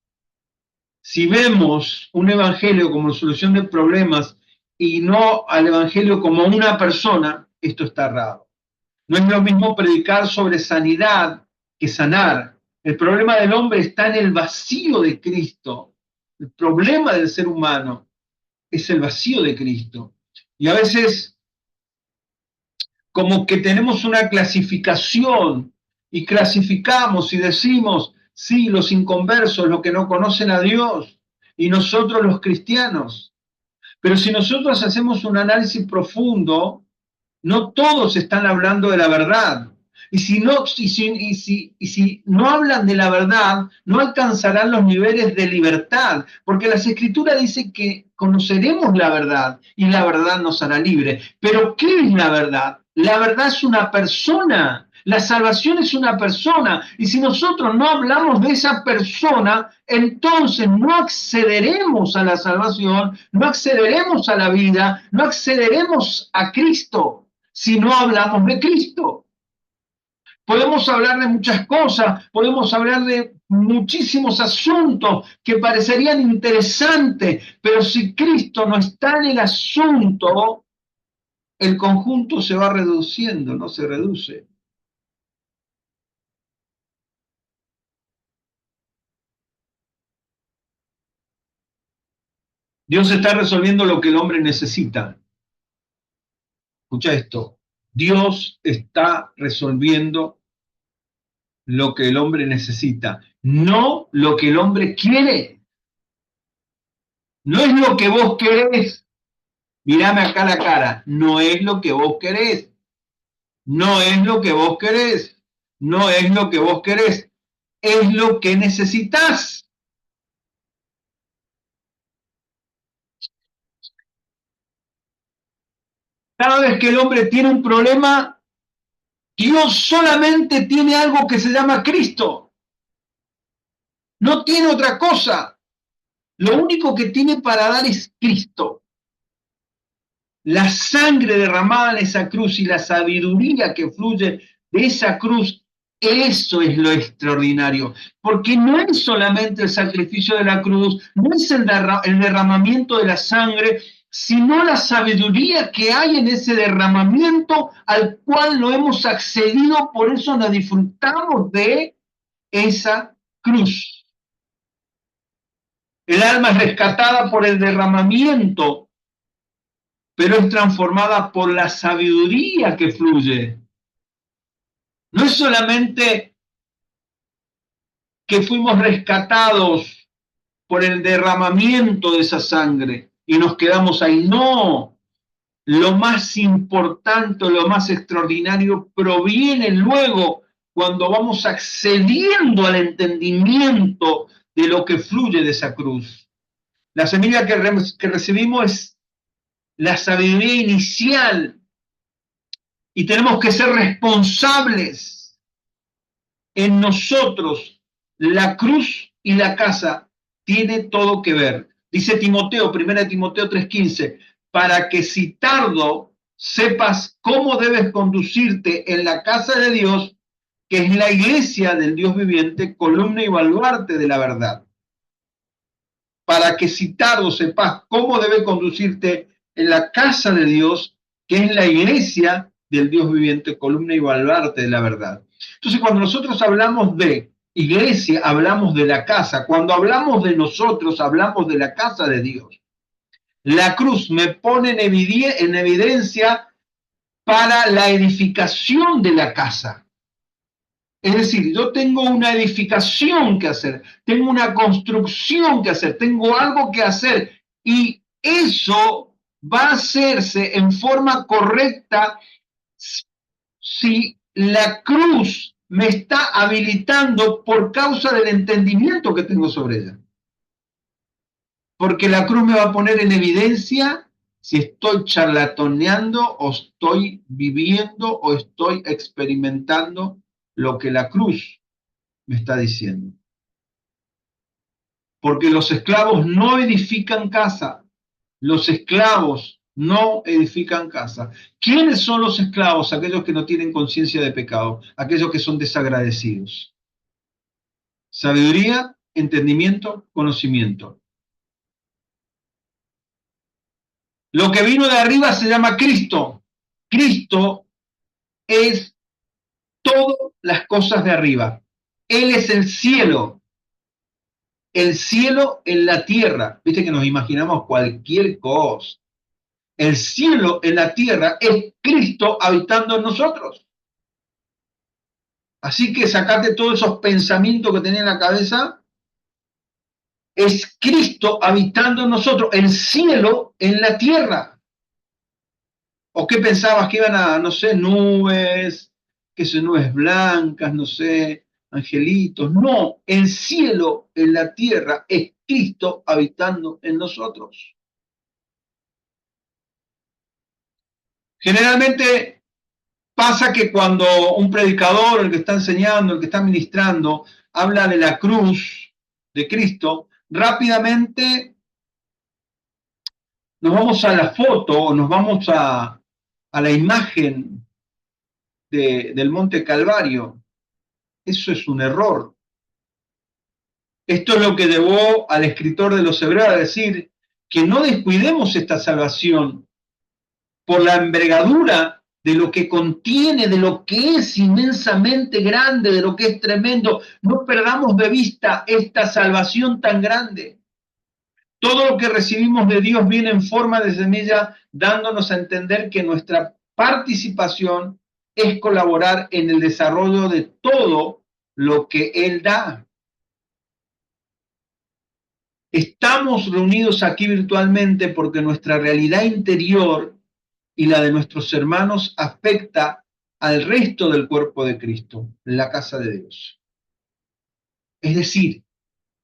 Si vemos un evangelio como solución de problemas y no al evangelio como una persona, esto está errado. No es lo mismo predicar sobre sanidad que sanar. El problema del hombre está en el vacío de Cristo. El problema del ser humano es el vacío de Cristo. Y a veces como que tenemos una clasificación y clasificamos y decimos, sí, los inconversos, los que no conocen a Dios, y nosotros los cristianos. Pero si nosotros hacemos un análisis profundo, no todos están hablando de la verdad. Y si no hablan de la verdad, no alcanzarán los niveles de libertad, porque las escrituras dicen que conoceremos la verdad y la verdad nos hará libre. Pero ¿qué es la verdad? La verdad es una persona. La salvación es una persona. Y si nosotros no hablamos de esa persona, entonces no accederemos a la salvación, no accederemos a la vida, no accederemos a Cristo si no hablamos de Cristo. Podemos hablar de muchas cosas, podemos hablar de muchísimos asuntos que parecerían interesantes, pero si Cristo no está en el asunto, el conjunto se va reduciendo, no se reduce. Dios está resolviendo lo que el hombre necesita. Escucha esto. Dios está resolviendo lo que el hombre necesita, no lo que el hombre quiere. No es lo que vos querés. Mírame acá la cara. No es lo que vos querés. No es lo que vos querés. No es lo que vos querés. Es lo que necesitas. Cada vez que el hombre tiene un problema, Dios solamente tiene algo que se llama Cristo. No tiene otra cosa. Lo único que tiene para dar es Cristo. La sangre derramada en esa cruz y la sabiduría que fluye de esa cruz, eso es lo extraordinario, porque no es solamente el sacrificio de la cruz, no es el derramamiento de la sangre, sino la sabiduría que hay en ese derramamiento al cual no hemos accedido, por eso nos disfrutamos de esa cruz. El alma es rescatada por el derramamiento, pero es transformada por la sabiduría que fluye. No es solamente que fuimos rescatados por el derramamiento de esa sangre y nos quedamos ahí, no. Lo más importante, lo más extraordinario proviene luego cuando vamos accediendo al entendimiento de lo que fluye de esa cruz. La semilla que recibimos es la sabiduría inicial y tenemos que ser responsables en nosotros. La cruz y la casa tiene todo que ver. Dice Timoteo, 1 Timoteo 3:15, para que si tardo sepas cómo debes conducirte en la casa de Dios, que es la iglesia del Dios viviente, columna y baluarte de la verdad. Para que si tardo sepas cómo debes conducirte en la casa de Dios, que es la iglesia del Dios viviente, columna y baluarte de la verdad. Entonces, cuando nosotros hablamos de iglesia, hablamos de la casa. Cuando hablamos de nosotros, hablamos de la casa de Dios. La cruz me pone en evidencia para la edificación de la casa. Es decir, yo tengo una edificación que hacer, tengo una construcción que hacer, tengo algo que hacer y eso va a hacerse en forma correcta si la cruz me está habilitando por causa del entendimiento que tengo sobre ella. Porque la cruz me va a poner en evidencia si estoy charlatoneando o estoy viviendo o estoy experimentando lo que la cruz me está diciendo. Porque los esclavos no edifican casa. Los esclavos no edifican casa. ¿Quiénes son los esclavos? Aquellos que no tienen conciencia de pecado, aquellos que son desagradecidos. Sabiduría, entendimiento, conocimiento. Lo que vino de arriba se llama Cristo. Cristo es todas las cosas de arriba. Él es el cielo en la tierra. Viste que nos imaginamos cualquier cosa. el cielo en la tierra es Cristo habitando en nosotros. Así que sacate todos esos pensamientos que tenés en la cabeza. Es Cristo habitando en nosotros, el cielo en la tierra. ¿O qué pensabas que iban a, no sé, nubes, que son nubes blancas, no sé, angelitos? No, el cielo en la tierra es Cristo habitando en nosotros. Generalmente pasa que cuando un predicador, el que está enseñando, el que está ministrando, habla de la cruz de Cristo, rápidamente nos vamos a la foto, nos vamos a la imagen del Monte Calvario. Eso es un error. Esto es lo que llevó al escritor de los Hebreos a decir que no descuidemos esta salvación por la envergadura de lo que contiene, de lo que es inmensamente grande, de lo que es tremendo. No perdamos de vista esta salvación tan grande. Todo lo que recibimos de Dios viene en forma de semilla, dándonos a entender que nuestra participación es colaborar en el desarrollo de todo lo que Él da. Estamos reunidos aquí virtualmente porque nuestra realidad interior y la de nuestros hermanos afecta al resto del cuerpo de Cristo, la casa de Dios. Es decir,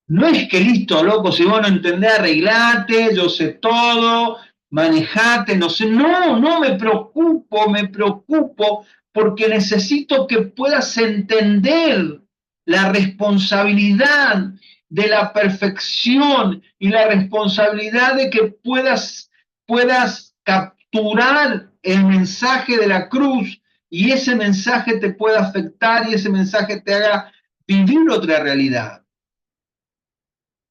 no es que listo, loco, si vos no entendés, arreglate, yo sé todo, manejate, no sé. No, no me preocupo porque necesito que puedas entender la responsabilidad de la perfección y la responsabilidad de que puedas capturar el mensaje de la cruz y ese mensaje te pueda afectar y ese mensaje te haga vivir otra realidad.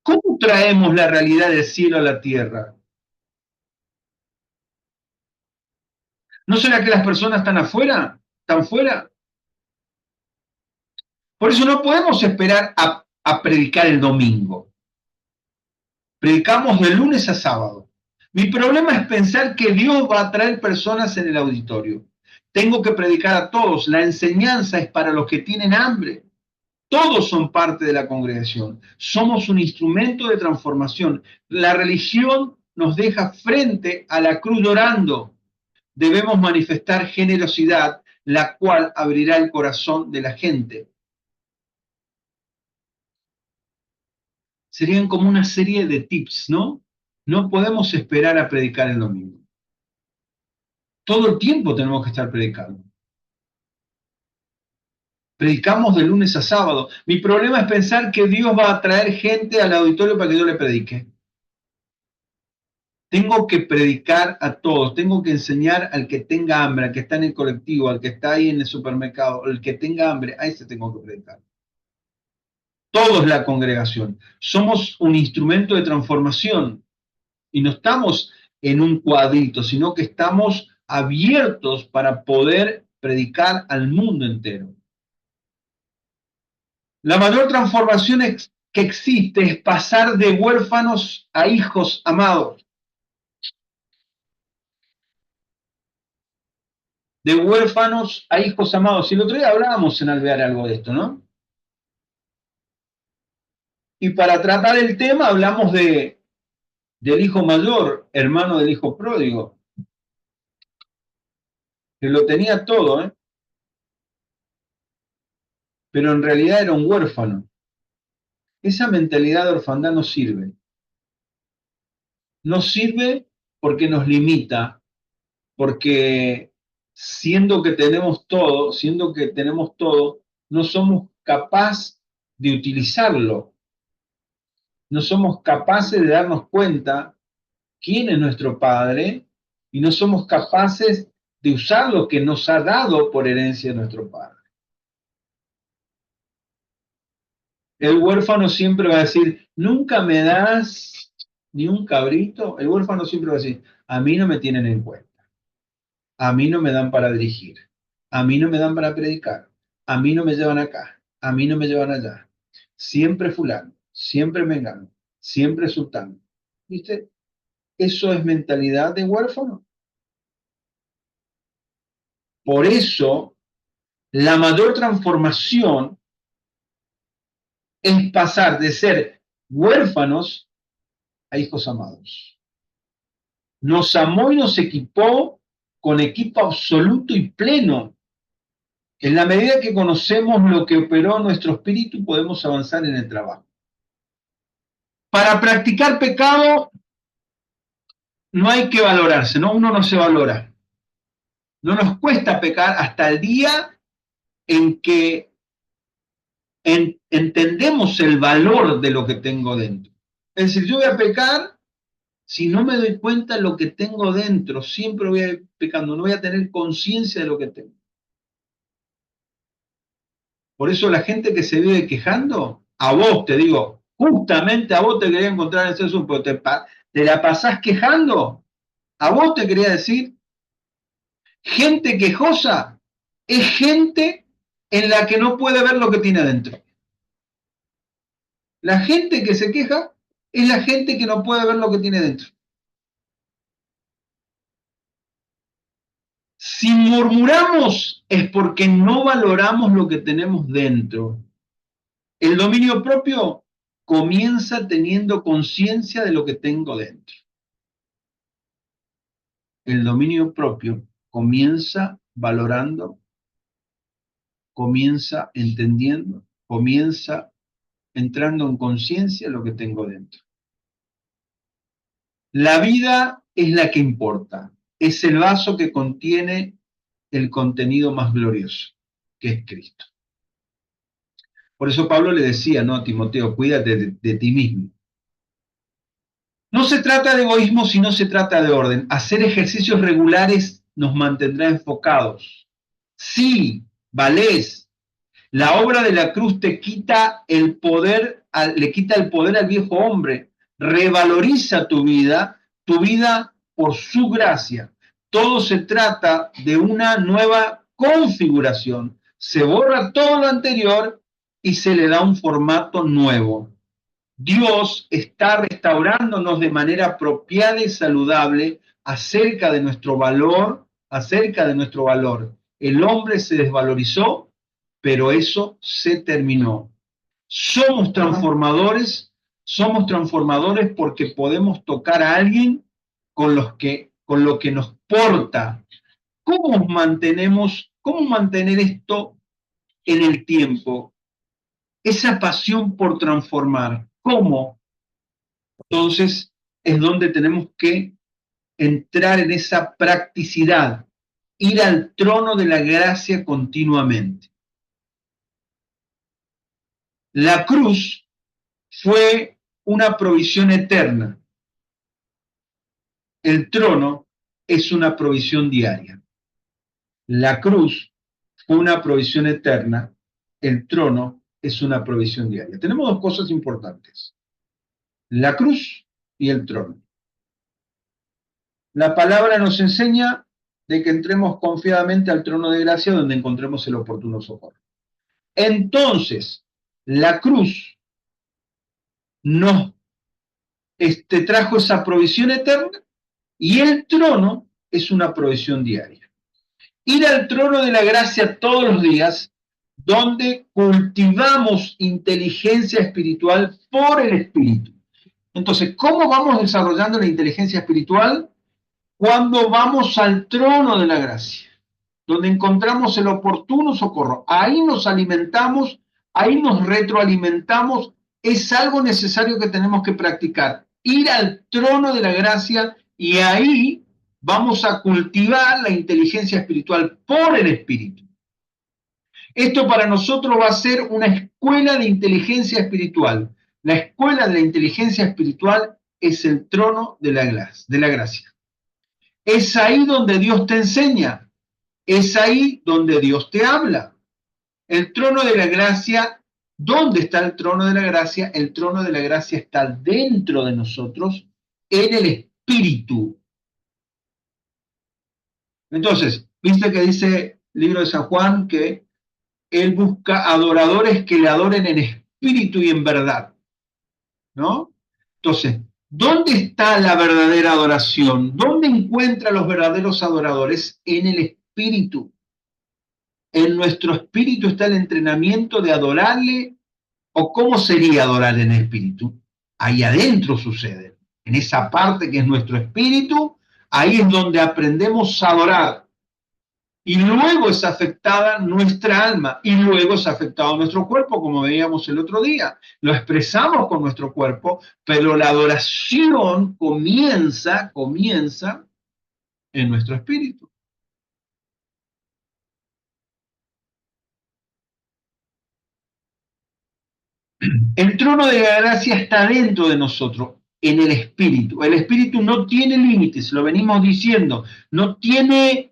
¿Cómo traemos la realidad del cielo a la tierra? ¿No será que las personas están afuera? ¿Están fuera? Por eso no podemos esperar a predicar el domingo. Predicamos de lunes a sábado. Mi problema es pensar que Dios va a traer personas en el auditorio. Tengo que predicar a todos. La enseñanza es para los que tienen hambre. Todos son parte de la congregación. Somos un instrumento de transformación. La religión nos deja frente a la cruz llorando. Debemos manifestar generosidad, la cual abrirá el corazón de la gente. Serían como una serie de tips, ¿no? No podemos esperar a predicar el domingo. Todo el tiempo tenemos que estar predicando. Predicamos de lunes a sábado. Mi problema es pensar que Dios va a traer gente al auditorio para que yo le predique. Tengo que predicar a todos, tengo que enseñar al que tenga hambre, al que está en el colectivo, al que está ahí en el supermercado, al que tenga hambre, a ese tengo que predicar. Todos la congregación. Somos un instrumento de transformación y no estamos en un cuadrito, sino que estamos abiertos para poder predicar al mundo entero. La mayor transformación que existe es pasar de huérfanos a hijos amados. De huérfanos a hijos amados. Y el otro día hablábamos en Alvear algo de esto, ¿no? Y para tratar el tema hablamos del hijo mayor, hermano del hijo pródigo, que lo tenía todo, ¿eh? Pero en realidad era un huérfano. Esa mentalidad de orfandad no sirve. No sirve porque nos limita, porque siendo que tenemos todo, no somos capaces de utilizarlo. No somos capaces de darnos cuenta quién es nuestro Padre y no somos capaces de usar lo que nos ha dado por herencia nuestro Padre. El huérfano siempre va a decir, nunca me das ni un cabrito. El huérfano siempre va a decir, a mí no me tienen en cuenta, a mí no me dan para dirigir, a mí no me dan para predicar, a mí no me llevan acá, a mí no me llevan allá. Siempre fulano, siempre mengano, siempre sultano. ¿Viste? Eso es mentalidad de huérfano. Por eso, la mayor transformación es pasar de ser huérfanos a hijos amados. Nos amó y nos equipó con equipo absoluto y pleno. En la medida que conocemos lo que operó nuestro espíritu, podemos avanzar en el trabajo. Para practicar pecado no hay que valorarse, ¿no? Uno no se valora. No nos cuesta pecar hasta el día en que entendemos el valor de lo que tengo dentro. Es decir, yo voy a pecar si no me doy cuenta de lo que tengo dentro, siempre voy a ir pecando, no voy a tener conciencia de lo que tengo. Por eso la gente que se vive quejando, a vos te digo, justamente a vos te quería encontrar en ese asunto, pero te la pasás quejando, a vos te quería decir, gente quejosa es gente en la que no puede ver lo que tiene adentro. La gente que se queja es la gente que no puede ver lo que tiene dentro. Si murmuramos es porque no valoramos lo que tenemos dentro. El dominio propio comienza teniendo conciencia de lo que tengo dentro. El dominio propio comienza valorando, comienza entendiendo, comienza entrando en conciencia de lo que tengo dentro. La vida es la que importa, es el vaso que contiene el contenido más glorioso, que es Cristo. Por eso Pablo le decía, ¿no?, a Timoteo, cuídate de ti mismo. No se trata de egoísmo, sino se trata de orden. Hacer ejercicios regulares nos mantendrá enfocados. Sí, valés. La obra de la cruz te quita el poder, le quita el poder al viejo hombre. Revaloriza tu vida por su gracia. Todo se trata de una nueva configuración. Se borra todo lo anterior y se le da un formato nuevo. Dios está restaurándonos de manera apropiada y saludable acerca de nuestro valor, El hombre se desvalorizó, pero eso se terminó. Somos transformadores porque podemos tocar a alguien con lo que nos porta. ¿Cómo mantener esto en el tiempo? Esa pasión por transformar. ¿Cómo? Entonces es donde tenemos que entrar en esa practicidad, ir al trono de la gracia continuamente. La cruz fue una provisión eterna. El trono es una provisión diaria. La cruz fue una provisión eterna. El trono es una provisión diaria. Tenemos dos cosas importantes: la cruz y el trono. La palabra nos enseña de que entremos confiadamente al trono de gracia donde encontremos el oportuno socorro. Entonces, la cruz nos trajo esa provisión eterna y el trono es una provisión diaria. Ir al trono de la gracia todos los días, donde cultivamos inteligencia espiritual por el Espíritu. Entonces, ¿cómo vamos desarrollando la inteligencia espiritual? Cuando vamos al trono de la gracia, donde encontramos el oportuno socorro. Ahí nos alimentamos, ahí nos retroalimentamos. Es algo necesario que tenemos que practicar. Ir al trono de la gracia y ahí vamos a cultivar la inteligencia espiritual por el Espíritu. Esto para nosotros va a ser una escuela de inteligencia espiritual. La escuela de la inteligencia espiritual es el trono de la gracia. Es ahí donde Dios te enseña, es ahí donde Dios te habla. El trono de la gracia, ¿dónde está el trono de la gracia? El trono de la gracia está dentro de nosotros, en el Espíritu. Entonces, ¿viste que dice el libro de San Juan que Él busca adoradores que le adoren en espíritu y en verdad? ¿No? Entonces, ¿dónde está la verdadera adoración? ¿Dónde encuentra los verdaderos adoradores? En el Espíritu. ¿En nuestro espíritu está el entrenamiento de adorarle? ¿O cómo sería adorar en el espíritu? Ahí adentro sucede. En esa parte que es nuestro espíritu, ahí es donde aprendemos a adorar. Y luego es afectada nuestra alma, y luego es afectado nuestro cuerpo, como veíamos el otro día. Lo expresamos con nuestro cuerpo, pero la adoración comienza en nuestro espíritu. El trono de la gracia está dentro de nosotros, en el espíritu. El espíritu no tiene límites, lo venimos diciendo, no tiene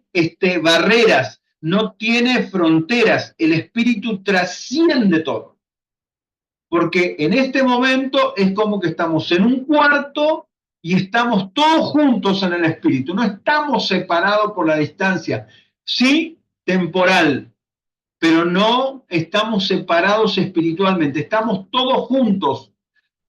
barreras, no tiene fronteras. El espíritu trasciende todo. Porque en este momento es como que estamos en un cuarto y estamos todos juntos en el espíritu. No estamos separados por la distancia, sí temporal, pero no estamos separados espiritualmente. Estamos todos juntos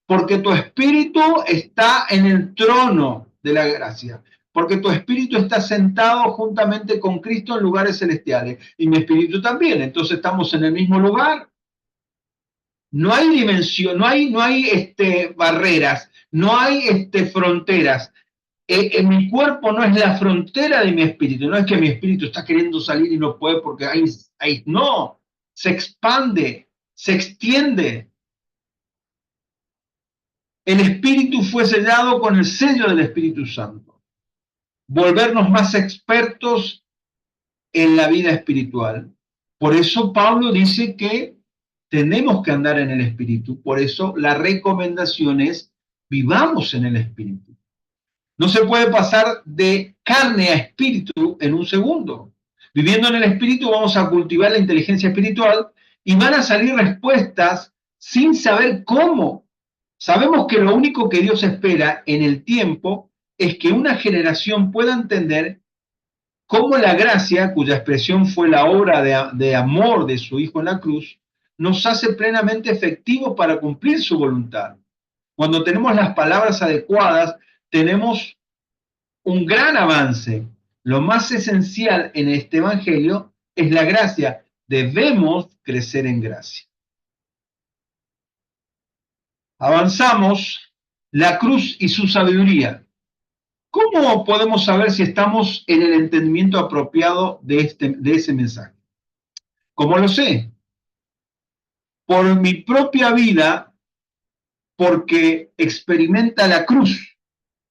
porque tu espíritu está en el trono de la gracia. Porque tu espíritu está sentado juntamente con Cristo en lugares celestiales. Y mi espíritu también. Entonces estamos en el mismo lugar. No hay dimensión, no hay barreras, no hay fronteras. Mi cuerpo no es la frontera de mi espíritu, no es que mi espíritu está queriendo salir y no puede porque no, se expande, se extiende. El espíritu fue sellado con el sello del Espíritu Santo. Volvernos más expertos en la vida espiritual. Por eso Pablo dice que tenemos que andar en el Espíritu. Por eso la recomendación es vivamos en el Espíritu. No se puede pasar de carne a espíritu en un segundo. Viviendo en el Espíritu vamos a cultivar la inteligencia espiritual y van a salir respuestas sin saber cómo. Sabemos que lo único que Dios espera en el tiempo es que una generación pueda entender cómo la gracia, cuya expresión fue la obra de amor de su Hijo en la cruz, nos hace plenamente efectivos para cumplir su voluntad. Cuando tenemos las palabras adecuadas, tenemos un gran avance. Lo más esencial en este Evangelio es la gracia. Debemos crecer en gracia. Avanzamos, la cruz y su sabiduría. ¿Cómo podemos saber si estamos en el entendimiento apropiado de ese mensaje? ¿Cómo lo sé? Por mi propia vida, porque experimenta la cruz.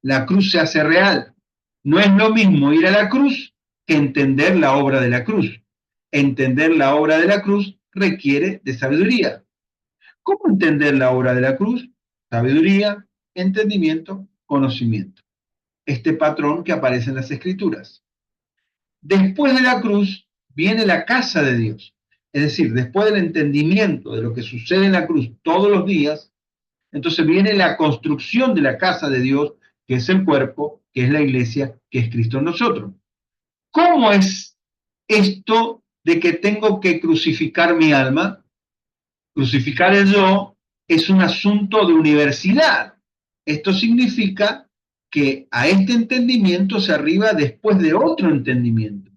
La cruz se hace real. No es lo mismo ir a la cruz que entender la obra de la cruz. Entender la obra de la cruz requiere de sabiduría. ¿Cómo entender la obra de la cruz? Sabiduría, entendimiento, conocimiento. Este patrón que aparece en las Escrituras. Después de la cruz viene la casa de Dios. Es decir, después del entendimiento de lo que sucede en la cruz todos los días, entonces viene la construcción de la casa de Dios, que es el cuerpo, que es la iglesia, que es Cristo en nosotros. ¿Cómo es esto de que tengo que crucificar mi alma? Crucificar el yo es un asunto de universidad. Esto significa que a este entendimiento se arriba después de otro entendimiento.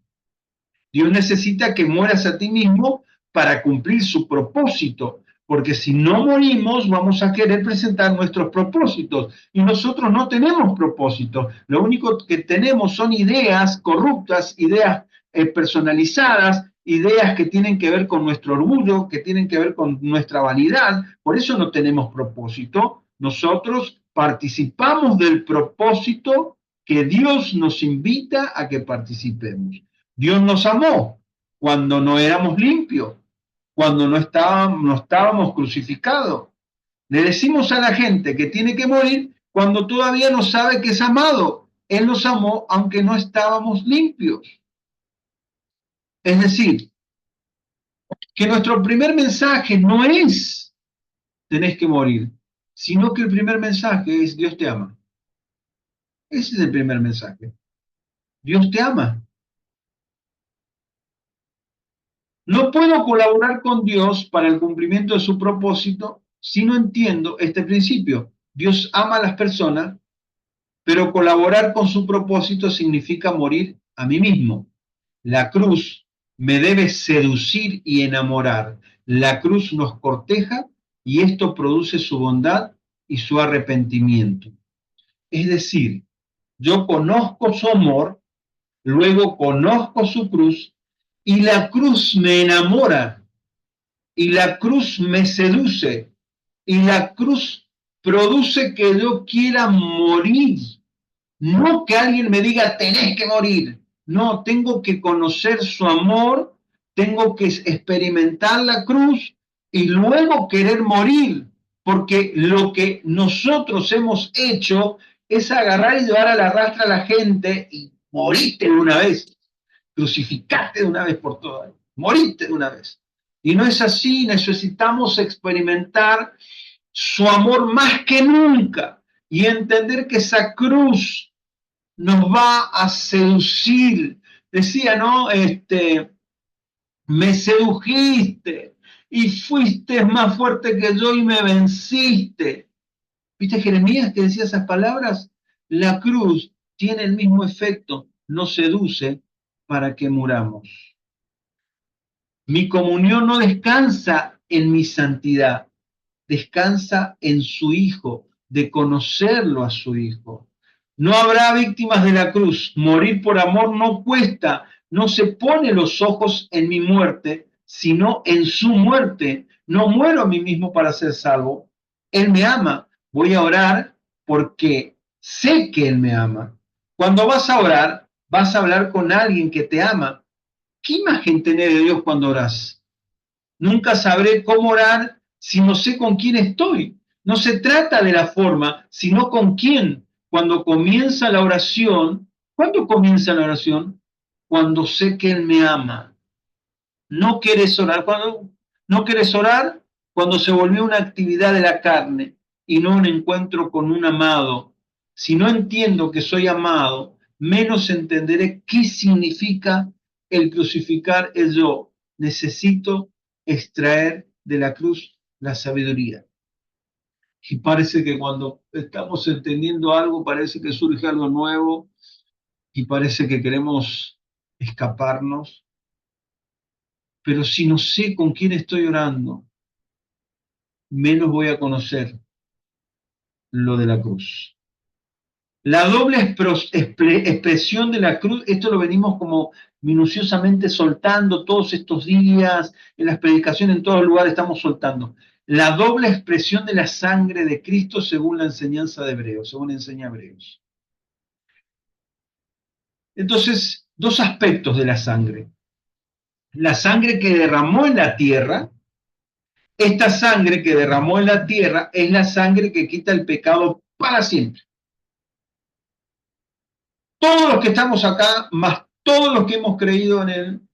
Dios necesita que mueras a ti mismo para cumplir su propósito, porque si no morimos vamos a querer presentar nuestros propósitos y nosotros no tenemos propósitos. Lo único que tenemos son ideas corruptas, ideas personalizadas, ideas que tienen que ver con nuestro orgullo, que tienen que ver con nuestra vanidad. Por eso no tenemos propósito. Nosotros participamos del propósito que Dios nos invita a que participemos. Dios nos amó cuando no éramos limpios, cuando no estábamos crucificados. Le decimos a la gente que tiene que morir cuando todavía no sabe que es amado. Él nos amó aunque no estábamos limpios. Es decir, que nuestro primer mensaje no es tenés que morir, sino que el primer mensaje es Dios te ama. Ese es el primer mensaje. Dios te ama. No puedo colaborar con Dios para el cumplimiento de su propósito si no entiendo este principio. Dios ama a las personas, pero colaborar con su propósito significa morir a mí mismo. La cruz me debe seducir y enamorar. La cruz nos corteja y esto produce su bondad y su arrepentimiento. Es decir, yo conozco su amor, luego conozco su cruz y la cruz me enamora y la cruz me seduce y la cruz produce que yo quiera morir. No que alguien me diga, tenés que morir. No, tengo que conocer su amor, tengo que experimentar la cruz y luego querer morir, porque lo que nosotros hemos hecho es agarrar y llevar a la rastra a la gente y moriste de una vez, crucificate de una vez por todas, moriste de una vez. Y no es así, necesitamos experimentar su amor más que nunca y entender que esa cruz nos va a seducir. Decía, ¿no? Me sedujiste y fuiste más fuerte que yo y me venciste. ¿Viste Jeremías que decía esas palabras? La cruz tiene el mismo efecto, nos seduce para que muramos. Mi comunión no descansa en mi santidad, descansa en su Hijo, de conocerlo a su Hijo. No habrá víctimas de la cruz. Morir por amor no cuesta. No se pone los ojos en mi muerte, sino en su muerte. No muero a mí mismo para ser salvo. Él me ama. Voy a orar porque sé que Él me ama. Cuando vas a orar, vas a hablar con alguien que te ama. ¿Qué imagen tenés de Dios cuando orás? Nunca sabré cómo orar si no sé con quién estoy. No se trata de la forma, sino con quién. Cuando comienza la oración, ¿cuándo comienza la oración? Cuando sé que Él me ama. No quieres orar. Cuando no quieres orar, cuando se volvió una actividad de la carne y no un encuentro con un amado. Si no entiendo que soy amado, menos entenderé qué significa el crucificar el yo. Necesito extraer de la cruz la sabiduría. Y parece que cuando estamos entendiendo algo, parece que surge algo nuevo y parece que queremos escaparnos. Pero si no sé con quién estoy orando, menos voy a conocer lo de la cruz. La doble expresión de la cruz, esto lo venimos como minuciosamente soltando todos estos días, en las predicaciones en todos lugares estamos soltando. La doble expresión de la sangre de Cristo según la enseñanza de Hebreos, según enseña Hebreos. Entonces, dos aspectos de la sangre. La sangre que derramó en la tierra. Esta sangre que derramó en la tierra es la sangre que quita el pecado para siempre. Todos los que estamos acá, más todos los que hemos creído en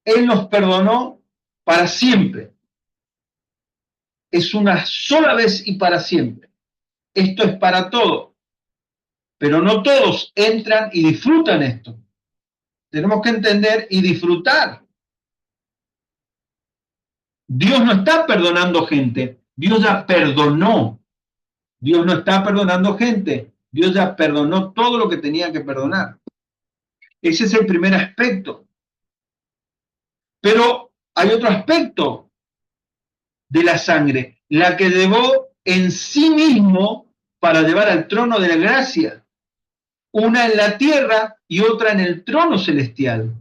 Él nos perdonó para siempre. Es una sola vez y para siempre. Esto es para todos, pero no todos entran y disfrutan esto. Tenemos que entender y disfrutar. Dios no está perdonando gente, Dios ya perdonó. Dios no está perdonando gente, Dios ya perdonó todo lo que tenía que perdonar. Ese es el primer aspecto. Pero hay otro aspecto de la sangre, la que llevó en sí mismo para llevar al trono de la gracia. Una en la tierra y otra en el trono celestial.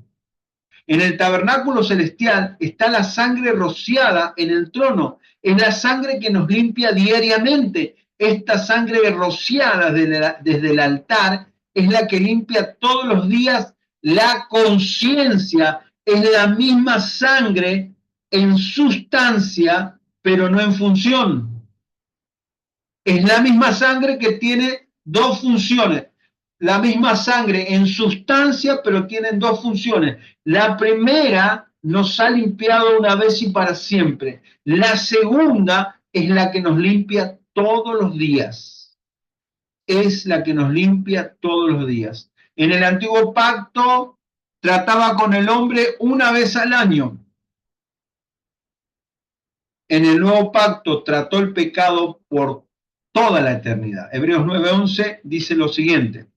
En el tabernáculo celestial está la sangre rociada en el trono. Es la sangre que nos limpia diariamente. Esta sangre rociada desde el altar es la que limpia todos los días la conciencia. Es la misma sangre en sustancia, pero no en función. Es la misma sangre que tiene dos funciones. La misma sangre en sustancia, pero tienen dos funciones. La primera nos ha limpiado una vez y para siempre. La segunda es la que nos limpia todos los días. Es la que nos limpia todos los días. En el antiguo pacto trataba con el hombre una vez al año. En el nuevo pacto trató el pecado por toda la eternidad. Hebreos 9:11 dice lo siguiente.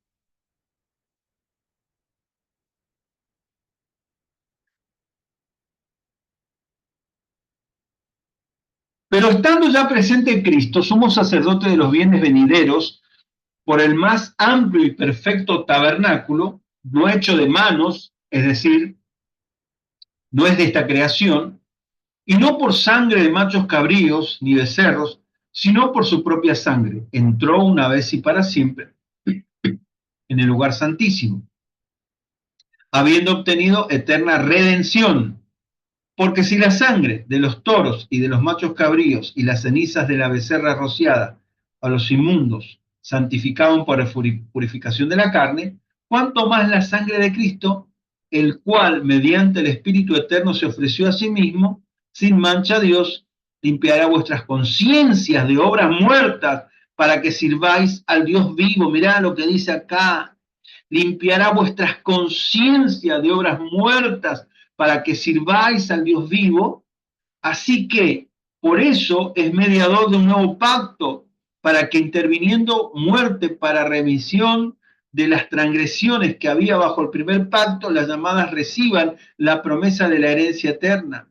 Pero estando ya presente Cristo, somos sacerdotes de los bienes venideros por el más amplio y perfecto tabernáculo, no hecho de manos, es decir, no es de esta creación, y no por sangre de machos cabríos ni becerros, sino por su propia sangre. Entró una vez y para siempre en el lugar santísimo, habiendo obtenido eterna redención. Porque si la sangre de los toros y de los machos cabríos y las cenizas de la becerra rociada a los inmundos santificaban por purificación de la carne, cuanto más la sangre de Cristo, el cual mediante el Espíritu Eterno se ofreció a sí mismo, sin mancha a Dios, limpiará vuestras conciencias de obras muertas para que sirváis al Dios vivo. Mirá lo que dice acá, limpiará vuestras conciencias de obras muertas para que sirváis al Dios vivo. Así que por eso es mediador de un nuevo pacto, para que interviniendo muerte para remisión de las transgresiones que había bajo el primer pacto, las llamadas reciban la promesa de la herencia eterna.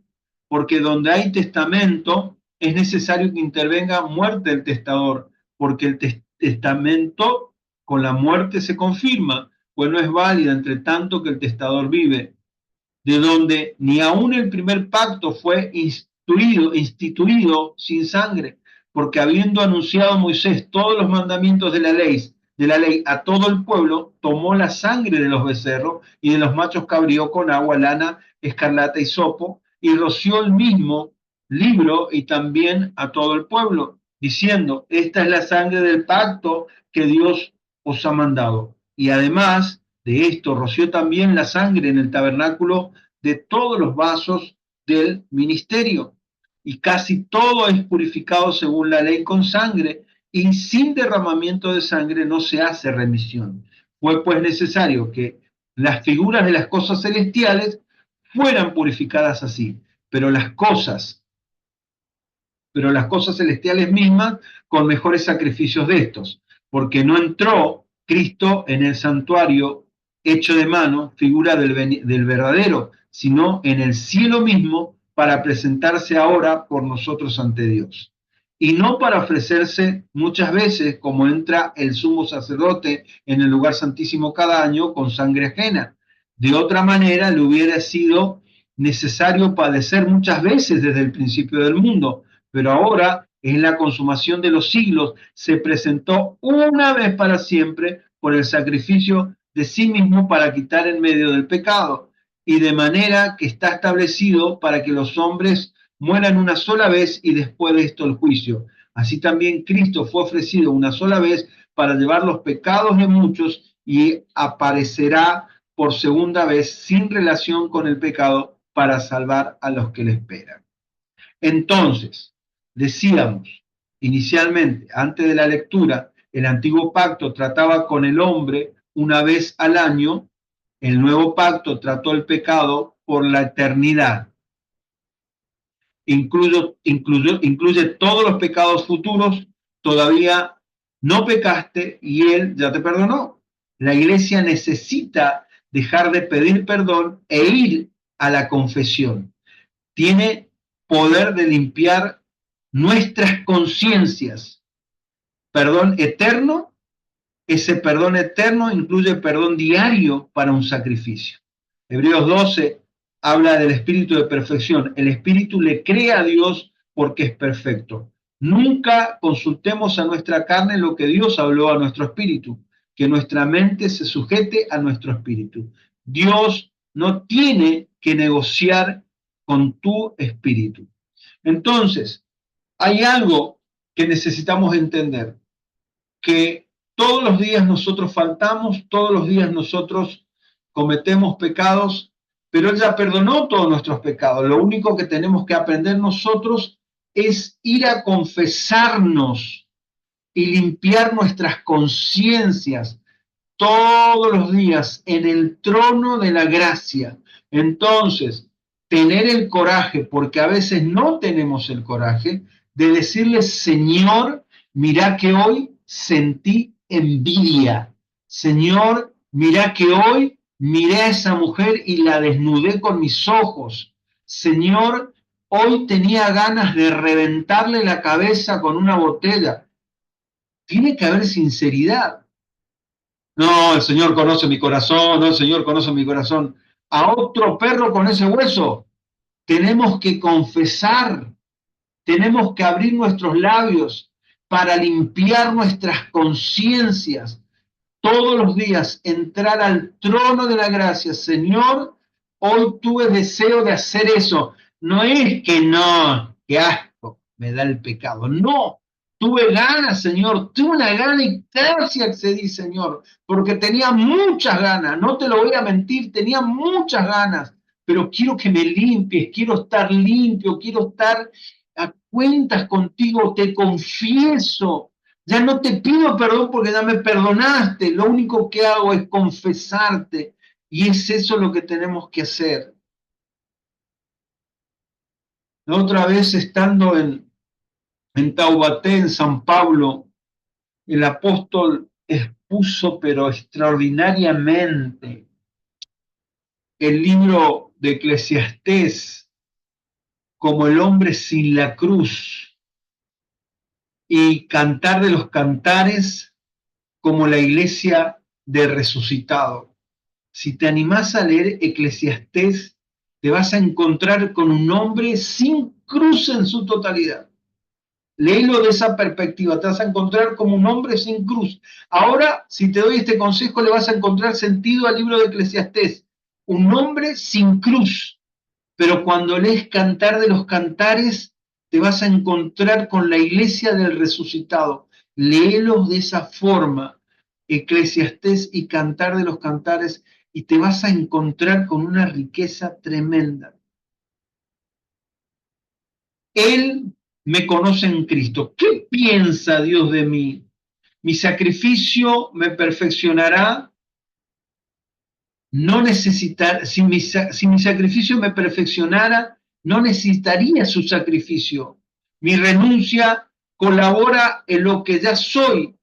Porque donde hay testamento es necesario que intervenga muerte del testador, porque el testamento con la muerte se confirma, pues no es válida entre tanto que el testador vive, de donde ni aun el primer pacto fue instituido sin sangre, porque habiendo anunciado Moisés todos los mandamientos de la ley a todo el pueblo, tomó la sangre de los becerros y de los machos cabríos con agua, lana, escarlata y sopo, y roció el mismo libro y también a todo el pueblo, diciendo, esta es la sangre del pacto que Dios os ha mandado. Y además de esto, roció también la sangre en el tabernáculo de todos los vasos del ministerio. Y casi todo es purificado según la ley con sangre, y sin derramamiento de sangre no se hace remisión. Fue pues necesario que las figuras de las cosas celestiales fueran purificadas así, pero las cosas celestiales mismas con mejores sacrificios de estos, porque no entró Cristo en el santuario hecho de mano, figura del verdadero, sino en el cielo mismo para presentarse ahora por nosotros ante Dios. Y no para ofrecerse muchas veces, como entra el sumo sacerdote en el lugar santísimo cada año, con sangre ajena. De otra manera, le hubiera sido necesario padecer muchas veces desde el principio del mundo, pero ahora, en la consumación de los siglos, se presentó una vez para siempre por el sacrificio de sí mismo para quitar en medio del pecado, y de manera que está establecido para que los hombres mueran una sola vez y después de esto el juicio. Así también Cristo fue ofrecido una sola vez para llevar los pecados de muchos y aparecerá por segunda vez sin relación con el pecado para salvar a los que le esperan. Entonces, decíamos inicialmente, antes de la lectura, el antiguo pacto trataba con el hombre una vez al año, el nuevo pacto trató el pecado por la eternidad. Incluye todos los pecados futuros, todavía no pecaste y Él ya te perdonó. La iglesia necesita dejar de pedir perdón e ir a la confesión. Tiene poder de limpiar nuestras conciencias. Perdón eterno, ese perdón eterno incluye perdón diario para un sacrificio. Hebreos 12 habla del espíritu de perfección. El espíritu le cree a Dios porque es perfecto. Nunca consultemos a nuestra carne lo que Dios habló a nuestro espíritu, que nuestra mente se sujete a nuestro espíritu. Dios no tiene que negociar con tu espíritu. Entonces, hay algo que necesitamos entender, que todos los días nosotros faltamos, todos los días nosotros cometemos pecados, pero Él ya perdonó todos nuestros pecados. Lo único que tenemos que aprender nosotros es ir a confesarnos y limpiar nuestras conciencias todos los días en el trono de la gracia. Entonces, tener el coraje, porque a veces no tenemos el coraje, de decirle, Señor, mira que hoy sentí envidia. Señor, mira que hoy miré a esa mujer y la desnudé con mis ojos. Señor, Hoy tenía ganas de reventarle la cabeza con una botella. Tiene que haber sinceridad. No, el Señor conoce mi corazón, no, el Señor conoce mi corazón. A otro perro con ese hueso. Tenemos que confesar, tenemos que abrir nuestros labios para limpiar nuestras conciencias. Todos los días entrar al trono de la gracia. Señor, hoy tuve deseo de hacer eso. No es que no, qué asco, me da el pecado. No, tuve ganas, Señor, tuve una gana y casi accedí, Señor, porque tenía muchas ganas, no te lo voy a mentir, tenía muchas ganas, pero quiero que me limpies, quiero estar limpio, quiero estar a cuentas contigo, te confieso. Ya no te pido perdón porque ya me perdonaste, lo único que hago es confesarte y es eso lo que tenemos que hacer. La otra vez estando en Taubaté, en San Pablo, el apóstol expuso pero extraordinariamente el libro de Eclesiastés como el hombre sin la cruz y Cantar de los Cantares como la iglesia de resucitado. Si te animás a leer Eclesiastés, te vas a encontrar con un hombre sin cruz en su totalidad. Léelo de esa perspectiva, te vas a encontrar como un hombre sin cruz. Ahora, si te doy este consejo, le vas a encontrar sentido al libro de Eclesiastés. Un hombre sin cruz. Pero cuando lees Cantar de los Cantares, te vas a encontrar con la iglesia del resucitado. Léelos de esa forma, Eclesiastés y Cantar de los Cantares, y te vas a encontrar con una riqueza tremenda. Él me conoce en Cristo. ¿Qué piensa Dios de mí? Mi sacrificio me perfeccionará. No necesitar, si mi sacrificio me perfeccionara, no necesitaría su sacrificio. Mi renuncia colabora en lo que ya soy.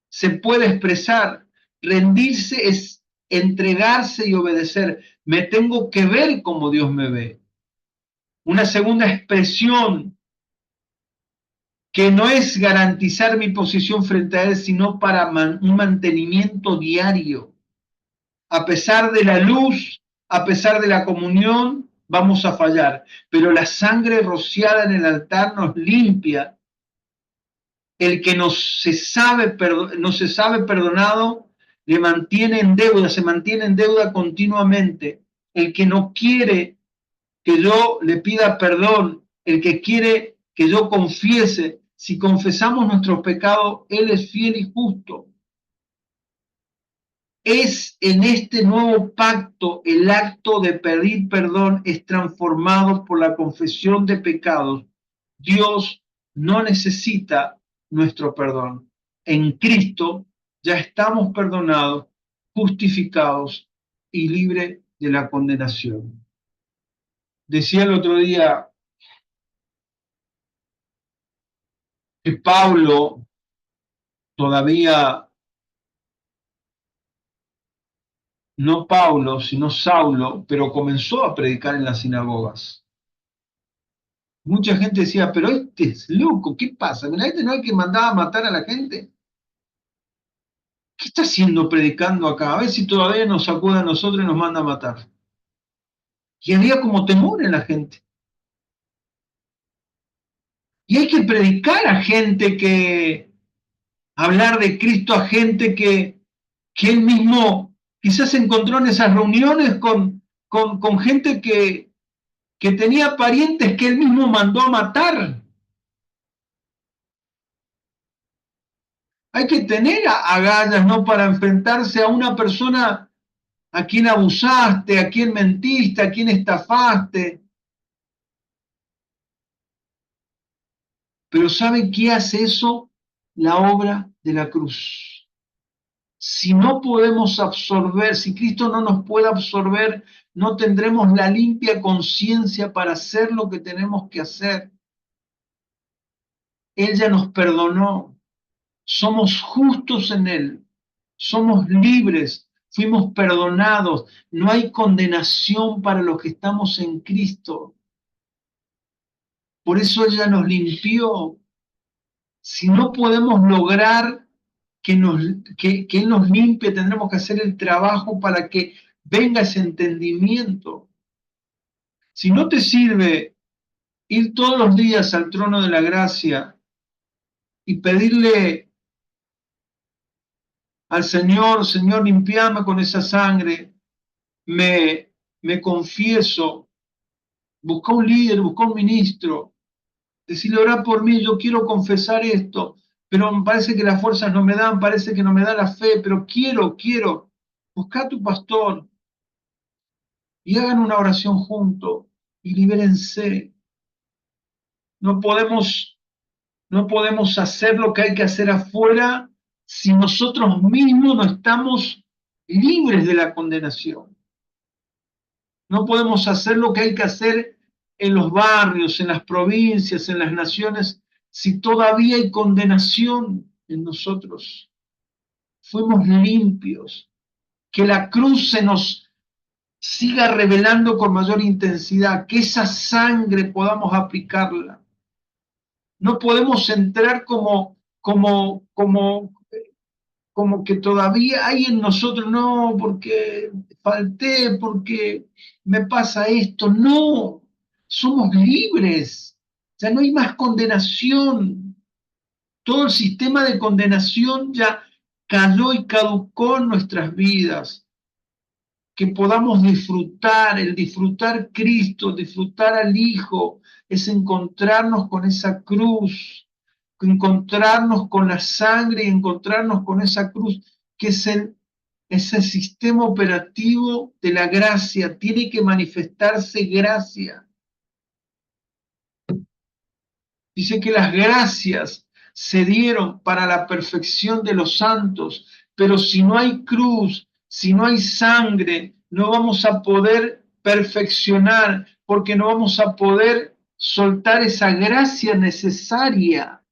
Se puede expresar. Rendirse es entregarse y obedecer. Me tengo que ver como Dios me ve. Una segunda expresión que no es garantizar mi posición frente a Él, sino para un mantenimiento diario. A pesar de la luz, a pesar de la comunión, vamos a fallar. Pero la sangre rociada en el altar nos limpia. El que no se sabe perdonado le mantiene en deuda, se mantiene en deuda continuamente. El que no quiere que yo le pida perdón, el que quiere que yo confiese, si confesamos nuestros pecados, Él es fiel y justo. Es en este nuevo pacto el acto de pedir perdón es transformado por la confesión de pecados. Dios no necesita nuestro perdón. En Cristo ya estamos perdonados, justificados y libres de la condenación. Decía el otro día que Pablo todavía, no Pablo, sino Saulo, pero comenzó a predicar en las sinagogas. Mucha gente decía, pero este es loco, ¿qué pasa? Mira, este no es el que mandaba a matar a la gente. ¿Qué está haciendo predicando acá? A ver si todavía nos acude a nosotros y nos manda a matar. Y había como temor en la gente. Y hay que predicar a gente que, hablar de Cristo a gente que él mismo quizás se encontró en esas reuniones con gente que tenía parientes que él mismo mandó a matar. Hay que tener agallas, ¿no? Para enfrentarse a una persona a quien abusaste, a quien mentiste, a quien estafaste. Pero ¿sabe qué hace eso? La obra de la cruz. Si no podemos absorber, si Cristo no nos puede absorber, no tendremos la limpia conciencia para hacer lo que tenemos que hacer. Él ya nos perdonó, somos justos en Él, somos libres, fuimos perdonados, no hay condenación para los que estamos en Cristo. Por eso ella nos limpió. Si no podemos lograr que Él nos limpie, tendremos que hacer el trabajo para que venga ese entendimiento. Si no te sirve ir todos los días al trono de la gracia y pedirle al Señor, Señor, limpiame con esa sangre, me confieso, busca un líder, busca un ministro, decirle, orá por mí, yo quiero confesar esto, pero me parece que las fuerzas no me dan, parece que no me da la fe, pero quiero. Busca a tu pastor y hagan una oración juntos y libérense. No podemos, no podemos hacer lo que hay que hacer afuera si nosotros mismos no estamos libres de la condenación. No podemos hacer lo que hay que hacer en los barrios, en las provincias, en las naciones, si todavía hay condenación en nosotros. Fuimos limpios. Que la cruz se nos siga revelando con mayor intensidad, que esa sangre podamos aplicarla. No podemos entrar como que todavía hay en nosotros, no, porque falté, porque me pasa esto. No, somos libres. Ya no hay más condenación. Todo el sistema de condenación ya cayó y caducó en nuestras vidas. Que podamos disfrutar, el disfrutar Cristo, disfrutar al Hijo, es encontrarnos con esa cruz, encontrarnos con la sangre y encontrarnos con esa cruz, que es ese sistema operativo de la gracia. Tiene que manifestarse gracia. Dice que las gracias se dieron para la perfección de los santos, pero si no hay cruz, si no hay sangre, no vamos a poder perfeccionar, porque no vamos a poder soltar esa gracia necesaria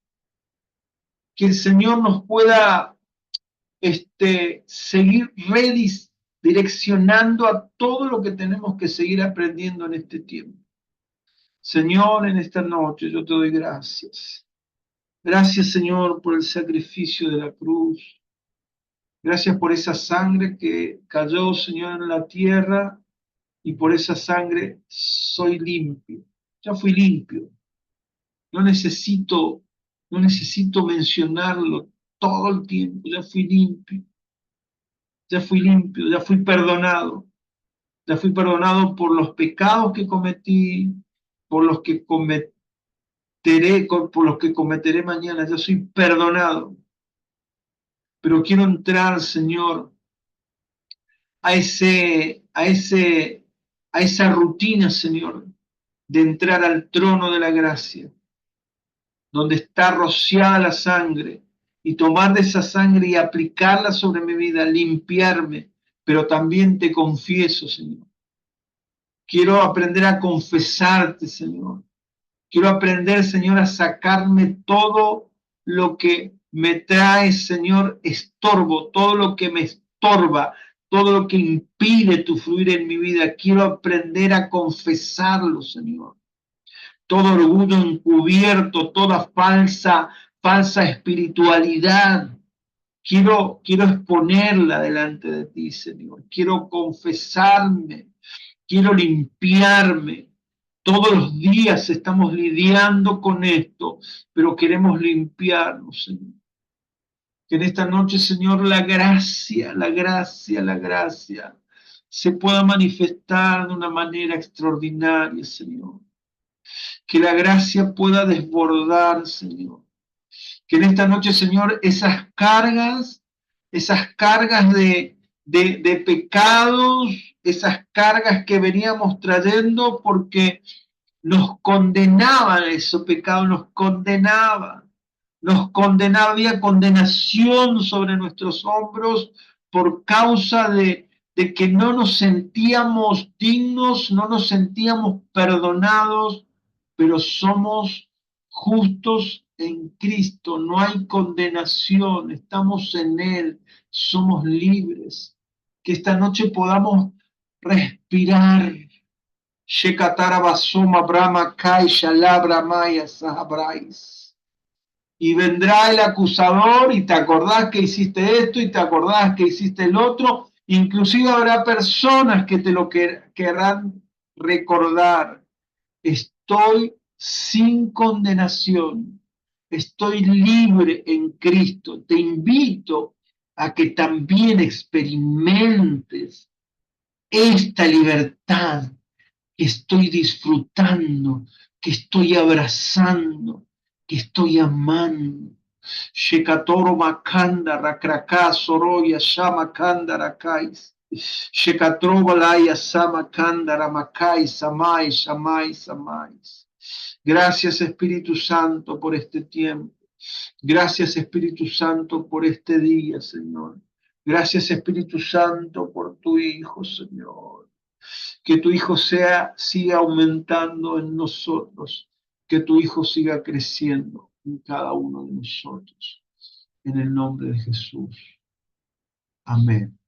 que el Señor nos pueda seguir redireccionando a todo lo que tenemos que seguir aprendiendo en este tiempo. Señor, en esta noche yo te doy gracias. Gracias, Señor, por el sacrificio de la cruz. Gracias por esa sangre que cayó, Señor, en la tierra, y por esa sangre soy limpio. Ya fui limpio. No necesito, no necesito mencionarlo todo el tiempo. Ya fui limpio. Ya fui limpio, ya fui perdonado. Ya fui perdonado por los pecados que cometí, por los que por los que cometeré mañana. Ya soy perdonado. Pero quiero entrar, Señor, a esa rutina, Señor, de entrar al trono de la gracia, donde está rociada la sangre, y tomar de esa sangre y aplicarla sobre mi vida, limpiarme, pero también te confieso, Señor. Quiero aprender a confesarte, Señor. Quiero aprender, Señor, a sacarme todo lo que me trae, Señor, estorbo, todo lo que me estorba, todo lo que impide tu fluir en mi vida. Quiero aprender a confesarlo, Señor. Todo orgullo encubierto, toda falsa espiritualidad. Quiero exponerla delante de ti, Señor. Quiero confesarme, quiero limpiarme. Todos los días estamos lidiando con esto, pero queremos limpiarnos, Señor. Que en esta noche, Señor, la gracia se pueda manifestar de una manera extraordinaria, Señor. Que la gracia pueda desbordar, Señor. Que en esta noche, Señor, esas cargas de pecados, esas cargas que veníamos trayendo porque nos condenaban, esos pecados nos condenaba, había condenación sobre nuestros hombros por causa de que no nos sentíamos dignos, no nos sentíamos perdonados, pero somos justos en Cristo, no hay condenación, estamos en Él, somos libres. Que esta noche podamos respirar, Shekatara basoma brahma kai shalabra maya sahabrais. Y vendrá el acusador y te acordás que hiciste esto y te acordás que hiciste el otro. Inclusive habrá personas que te lo querrán recordar. Estoy sin condenación. Estoy libre en Cristo. Te invito a que también experimentes esta libertad que estoy disfrutando, que estoy abrazando, que estoy amando. Shekatoro makanda rakraka soroya shama kanda rakais. Shekatroba laya sama kanda ramakai samai shamai samais. Gracias Espíritu Santo por este tiempo. Gracias Espíritu Santo por este día, Señor. Gracias Espíritu Santo por tu Hijo, Señor. Que tu Hijo siga aumentando en nosotros, que tu Hijo siga creciendo en cada uno de nosotros. En el nombre de Jesús. Amén.